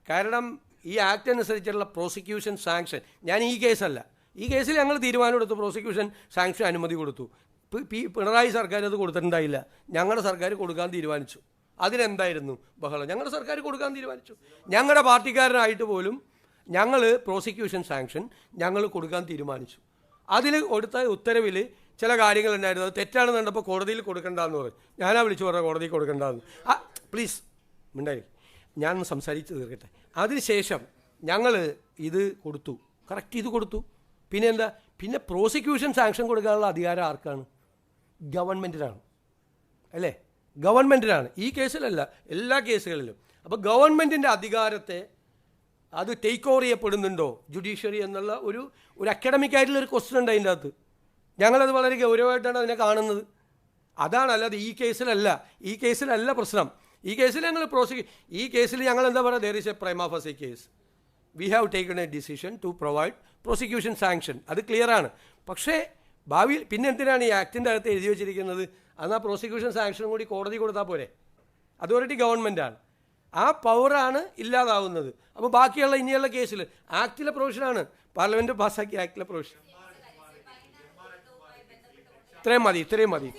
കാരണം ഈ ആക്ട് അനുസരിച്ചുള്ള പ്രോസിക്യൂഷൻ സാങ്ഷൻ, ഞാൻ ഈ കേസിൽ ഞങ്ങൾ തീരുമാനമെടുത്തു, പ്രോസിക്യൂഷൻ സാങ്ഷൻ അനുമതി കൊടുത്തു. പിണറായി സർക്കാർ അത് കൊടുത്തിട്ടുണ്ടായില്ല. ഞങ്ങളുടെ സർക്കാർ കൊടുക്കാൻ തീരുമാനിച്ചു. അതിനെന്തായിരുന്നു ബഹളം? ഞങ്ങളുടെ സർക്കാർ കൊടുക്കാൻ തീരുമാനിച്ചു. ഞങ്ങളുടെ പാർട്ടിക്കാരനായിട്ട് പോലും ഞങ്ങൾ പ്രോസിക്യൂഷൻ സാങ്ഷൻ ഞങ്ങൾ കൊടുക്കാൻ തീരുമാനിച്ചു. അതിൽ കൊടുത്ത ഉത്തരവിൽ ചില കാര്യങ്ങളുണ്ടായിരുന്നു. അത് തെറ്റാണെന്ന് കണ്ടപ്പോൾ കോടതിയിൽ കൊടുക്കണ്ടെന്ന് പറഞ്ഞു. ഞാനാ വിളിച്ചു പറഞ്ഞ കോടതിയിൽ കൊടുക്കണ്ടെന്ന്. പ്ലീസ് മിണ്ടായി, ഞാൻ സംസാരിച്ച് തീർക്കട്ടെ. അതിനുശേഷം ഞങ്ങൾ ഇത് കൊടുത്തു, കറക്റ്റ് ചെയ്ത് കൊടുത്തു. പിന്നെ പ്രോസിക്യൂഷൻ സാങ്ഷൻ കൊടുക്കാനുള്ള അധികാരം ആർക്കാണ്? ഗവൺമെൻറ്റിനാണ്, അല്ലേ? ഗവൺമെൻറ്റിനാണ്, ഈ കേസിലല്ല, എല്ലാ കേസുകളിലും. അപ്പോൾ ഗവൺമെൻറ്റിൻ്റെ അധികാരത്തെ അത് ടേക്ക് ഓവർ ചെയ്യപ്പെടുന്നുണ്ടോ ജുഡീഷ്യറി എന്നുള്ള ഒരു അക്കാഡമിക് ആയിട്ടുള്ളൊരു ക്വസ്റ്റ്യൻ ഉണ്ട് അതിൻ്റെ അകത്ത്. ഞങ്ങളത് വളരെ ഗൗരവമായിട്ടാണ് അതിനെ കാണുന്നത്. അതാണ്, അല്ലാതെ ഈ കേസിലല്ല പ്രശ്നം. ഈ കേസിൽ ഞങ്ങൾ ഈ കേസിൽ ഞങ്ങൾ എന്താ പറയുക, there is a prima facie case, we have taken a decision to provide prosecution sanction, അത് ക്ലിയറാണ്. പക്ഷേ ഭാവിയിൽ പിന്നെ എന്തിനാണ് ഈ ആക്ടിൻ്റെ അകത്ത് എഴുതി വെച്ചിരിക്കുന്നത്? എന്നാൽ പ്രോസിക്യൂഷൻ സാങ്ഷനും കൂടി കോടതി കൊടുത്താൽ പോരെ? അതോറിറ്റി ഗവൺമെൻറ്റാണ്, ആ പവറാണ് ഇല്ലാതാവുന്നത്. അപ്പോൾ ബാക്കിയുള്ള ഇനിയുള്ള കേസിൽ ആക്ടിലെ പ്രൊവിഷനാണ്, പാർലമെൻറ്റ് പാസ്സാക്കിയ ആക്ടിലെ പ്രൊവിഷൻ. ഇത്രയും മതി.